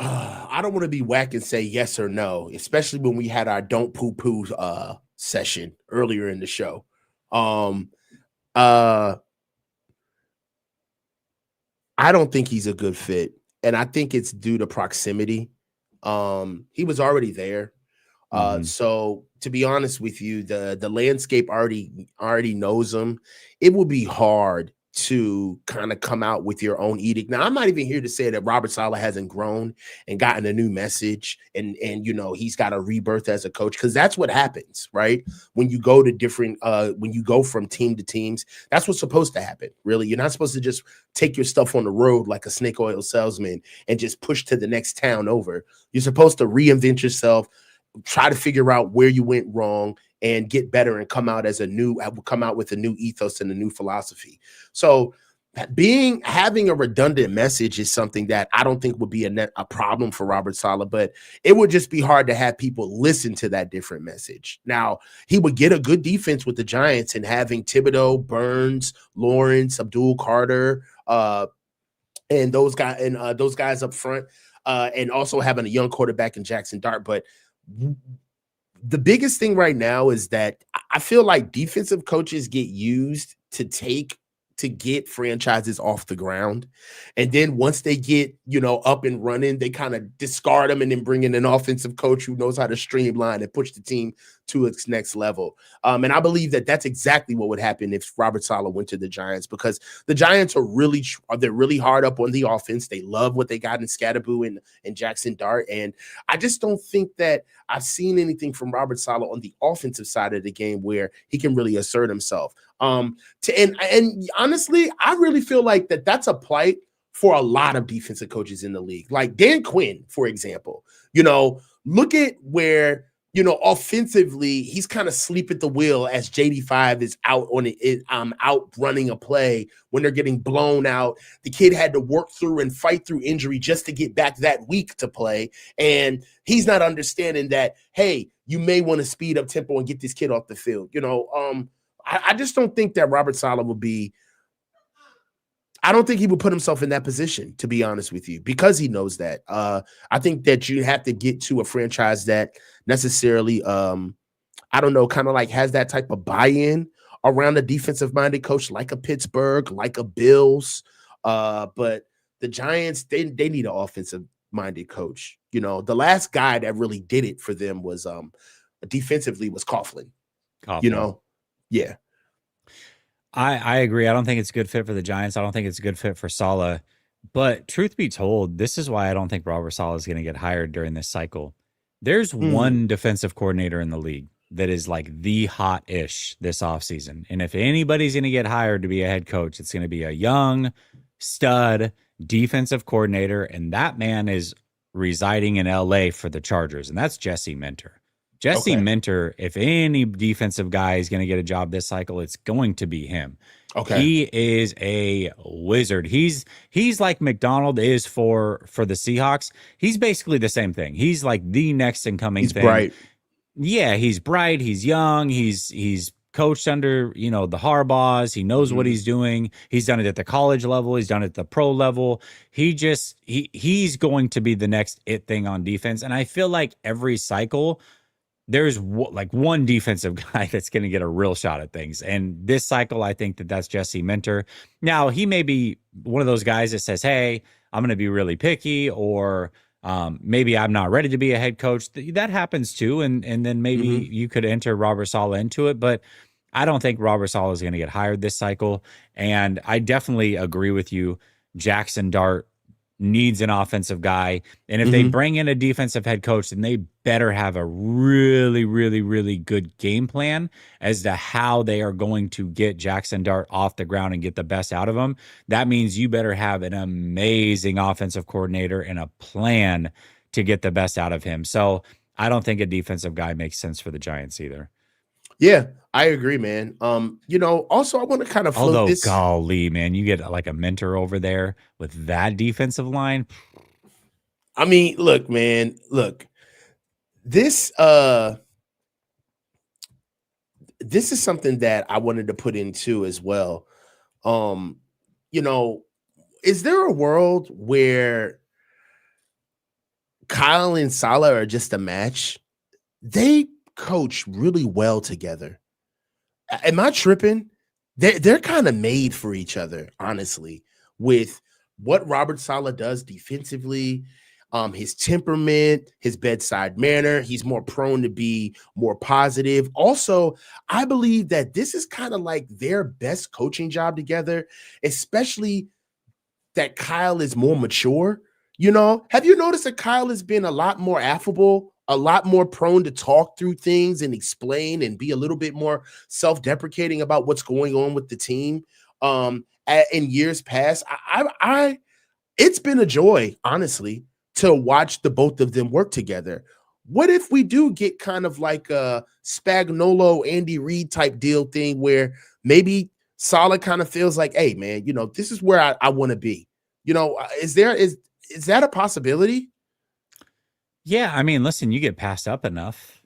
I don't want to be whack and say yes or no, especially when we had our don't poo poo session earlier in the show. I don't think he's a good fit, and I think it's due to proximity. He was already there. So to be honest with you, the landscape already knows him. It will be hard to kind of come out with your own edict. Now, I'm not even here to say that Robert Saleh hasn't grown and gotten a new message and he's got a rebirth as a coach, because that's what happens, right? When you go to different when you go from team to teams, that's what's supposed to happen. Really, you're not supposed to just take your stuff on the road like a snake oil salesman and just push to the next town over. You're supposed to reinvent yourself, try to figure out where you went wrong, and get better and come out with a new ethos and a new philosophy. So having a redundant message is something that I don't think would be a problem for Robert Saleh, but it would just be hard to have people listen to that different message. Now, he would get a good defense with the Giants, and having Thibodeau, Burns, Lawrence, Abdul Carter, and those guys up front, and also having a young quarterback in Jackson Dart. But the biggest thing right now is that I feel like defensive coaches get used to get franchises off the ground. And then once they get, up and running, they kind of discard them and then bring in an offensive coach who knows how to streamline and push the team to its next level. And I believe that that's exactly what would happen if Robert Saleh went to the Giants, because the Giants they're really hard up on the offense. They love what they got in Scatterboo and Jackson Dart. And I just don't think that I've seen anything from Robert Saleh on the offensive side of the game where he can really assert himself. And honestly, I really feel like that's a plight for a lot of defensive coaches in the league. Like Dan Quinn, for example, look at where, offensively, he's kind of sleep at the wheel as JD5 is out running a play when they're getting blown out. The kid had to work through and fight through injury just to get back that week to play. And he's not understanding that, hey, you may want to speed up tempo and get this kid off the field. I just don't think that Robert Saleh I don't think he would put himself in that position, to be honest with you, because he knows that. I think that you have to get to a franchise that necessarily, kind of like has that type of buy-in around a defensive-minded coach like a Pittsburgh, like a Bills. But the Giants, they need an offensive-minded coach. The last guy that really did it for them was defensively was Coughlin. Yeah. I agree. I don't think it's a good fit for the Giants. I don't think it's a good fit for Saleh. But truth be told, this is why I don't think Robert Saleh is going to get hired during this cycle. There's one defensive coordinator in the league that is like the hot-ish this offseason. And if anybody's going to get hired to be a head coach, it's going to be a young stud defensive coordinator. And that man is residing in LA for the Chargers. And that's Jesse Minter. Jesse Okay. Minter, if any defensive guy is going to get a job this cycle, it's going to be him. Okay. He is a wizard. He's like McDonald is for the Seahawks. He's basically the same thing. He's like the next incoming He's thing. bright. Yeah, he's bright, he's young, he's coached under, the Harbaughs. He knows what Mhm. he's doing. He's done it at the college level, he's done it at the pro level. He's going to be the next it thing on defense. And I feel like every cycle there's like one defensive guy that's going to get a real shot at things. And this cycle, I think that's Jesse Minter. Now, he may be one of those guys that says, hey, I'm going to be really picky, or maybe I'm not ready to be a head coach. That happens too. And then maybe Mhm. you could enter Robert Saleh into it. But I don't think Robert Saleh is going to get hired this cycle. And I definitely agree with you. Jackson Dart needs an offensive guy. And if they Mhm. bring in a defensive head coach, then they better have a really, really, really good game plan as to how they are going to get Jackson Dart off the ground and get the best out of him. That means you better have an amazing offensive coordinator and a plan to get the best out of him. So I don't think a defensive guy makes sense for the Giants either. Yeah, I agree, man. Also I want to kind of float Although, this. golly, man, you get like a mentor over there with that defensive line. I mean, look, man, look. This this is something that I wanted to put into as well. Um, you know, is there a world where Kyle and Salah are just a match? They coach really well together. Am I tripping? They're kind of made for each other, honestly, with what Robert Saleh does defensively, his temperament, his bedside manner. He's more prone to be more positive. Also, I believe that this is kind of like their best coaching job together, especially that Kyle is more mature. Have you noticed that Kyle has been a lot more affable, a lot more prone to talk through things and explain and be a little bit more self-deprecating about what's going on with the team? In years past, it's been a joy, honestly, to watch the both of them work together. What if we do get kind of like a Spagnolo, Andy Reid type deal thing where maybe Solid kind of feels like, hey, man, this is where I want to be. Is that a possibility? Yeah, I mean, listen, you get passed up enough,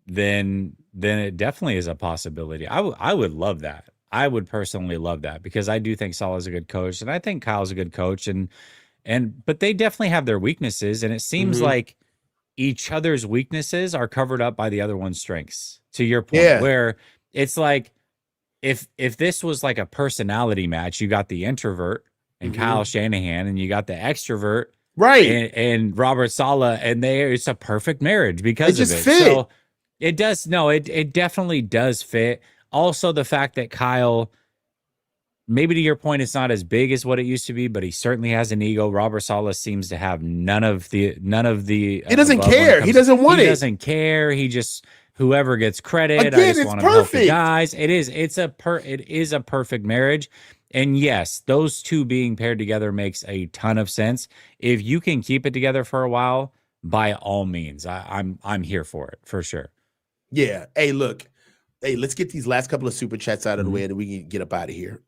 then it definitely is a possibility. I would love that. I would personally love that because I do think Salah's a good coach, and I think Kyle's a good coach, and but they definitely have their weaknesses, and it seems Mhm. like each other's weaknesses are covered up by the other one's strengths. To your point, Yeah. where it's like if this was like a personality match, you got the introvert and Kyle Mhm. Shanahan, and you got the extrovert Right. and Robert Saleh, and it's a perfect marriage It because of just it. fit. So it does no, it definitely does fit. Also, the fact that Kyle, maybe to your point, it's not as big as what it used to be, but he certainly has an ego. Robert Saleh seems to have none of the He doesn't above when it care. He comes. doesn't want He it. doesn't care. He just whoever gets credit. I Again, just it's want to help the perfect. guys. It is a perfect marriage. And yes, those two being paired together makes a ton of sense. If you can keep it together for a while, by all means, I'm here for it for sure. Yeah. Hey, look. Hey, let's get these last couple of super chats out of the Mhm. way and then we can get up out of here.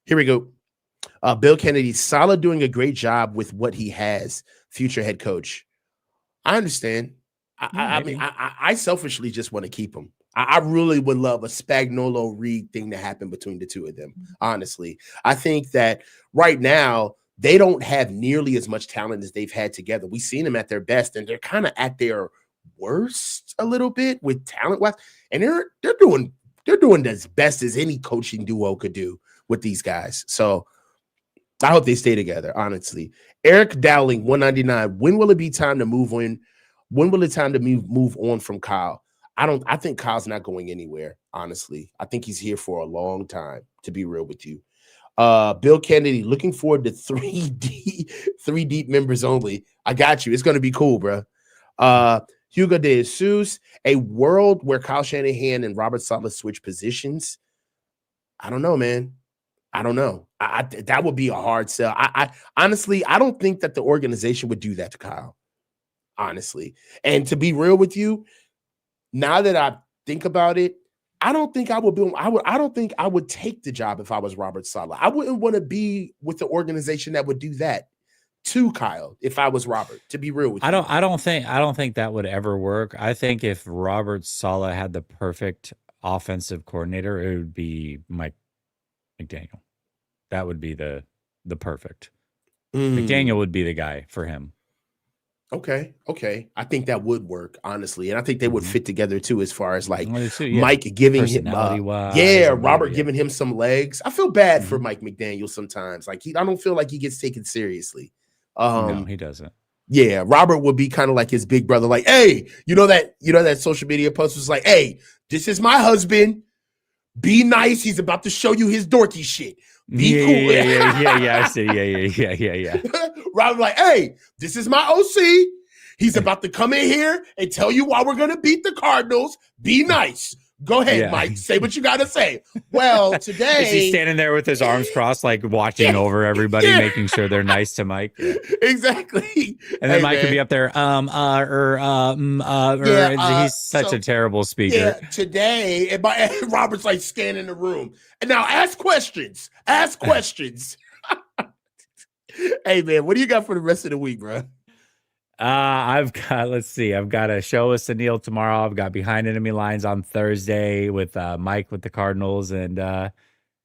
Here we go. Bill Kennedy, Salah doing a great job with what he has. Future head coach. I understand. I, Yeah, I I mean, maybe. I selfishly just want to keep him. I really would love a Spagnolo Reed thing to happen between the two of them. Honestly, I think that right now they don't have nearly as much talent as they've had together. We've seen them at their best, and they're kind of at their worst a little bit with talent wise, and they're doing as best as any coaching duo could do with these guys. So I hope they stay together, honestly. Eric Dowling, 199. When will it be time to move on? When will it time to move on from Kyle? I think Kyle's not going anywhere, honestly. I think he's here for a long time, to be real with you. Bill Kennedy, looking forward to 3D, three deep members only. I got you. It's gonna be cool, bro. Hugo de Jesus, a world where Kyle Shanahan and Robert Saleh switch positions. I don't know, man. I don't know. That would be a hard sell. I honestly, I don't think that the organization would do that to Kyle. honestly. And to be real with you, now that I think about it, I don't think I would be. I don't think I would take the job if I was Robert Saleh. I wouldn't want to be with the organization that would do that to Kyle if I was Robert. To be real with you, I don't think that would ever work. I think if Robert Saleh had the perfect offensive coordinator, it would be Mike McDaniel. That would be the perfect. McDaniel would be the guy for him. Okay. I think that would work, honestly. And I think they would fit together too, as far as like Mike giving him Robert giving him some legs. I feel bad for Mike McDaniel sometimes. Like I don't feel like he gets taken seriously. No, he doesn't. Yeah, Robert would be kind of like his big brother, like, hey, you know that social media post was like, hey, this is my husband. Be nice. He's about to show you his dorky shit. Be cool. Yeah. I see. Yeah. Robert like, hey, this is my OC. He's about to come in here and tell you why we're gonna beat the Cardinals. Be nice. Go ahead, Mike. Say what you gotta say. Well, today is he standing there with his arms crossed, like watching over everybody, making sure they're nice to Mike? Yeah. Exactly. And then Mike could be up there. He's such a terrible speaker. Yeah, today, and Robert's like scanning the room. And now ask questions. Ask questions. Hey man, what do you got for the rest of the week, bro? I've got a show with Sunil tomorrow. I've got Behind Enemy Lines on Thursday with Mike with the Cardinals, and a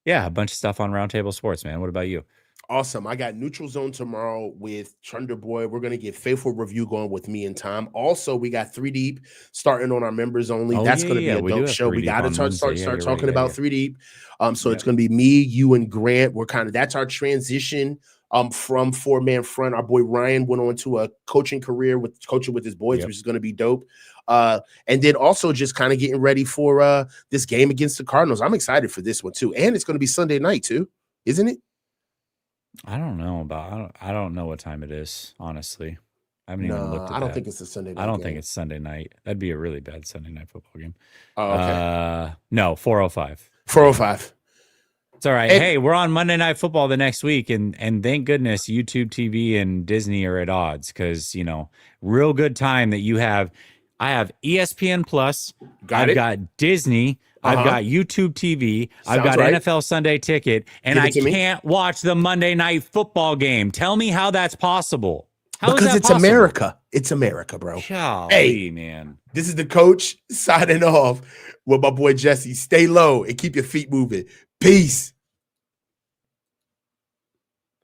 bunch of stuff on Roundtable Sports, man. What about you? Awesome. I got Neutral Zone tomorrow with Chunder Boy. We're going to get Faithful Review going with me and Tom. Also, we got 3 Deep starting on our members only. That's going to be a dope show. We got to start talking about 3 Deep. It's going to be me, you, and Grant. That's our transition from 4-man front. Our boy Ryan went on to a coaching career with coaching with his boys, which is going to be dope. And then also just kind of getting ready for this game against the Cardinals. I'm excited for this one too. And it's going to be Sunday night too, isn't it? I don't know what time it is, honestly. I haven't even looked at I don't think it's a Sunday night. I don't think it's Sunday night. That'd be a really bad Sunday night football game. Oh, okay. No, 4:05. 4:05. It's all right. Hey, we're on Monday Night Football the next week, and thank goodness YouTube TV and Disney are at odds, because real good time that you have. I have ESPN Plus. I've got Disney. I've got YouTube TV. I've got NFL Sunday Ticket, and I can't watch the Monday Night Football game. Tell me how that's possible. Because it's possible? America. It's America, bro. Hey, man. This is the coach signing off with my boy Jesse. Stay low and keep your feet moving. Peace.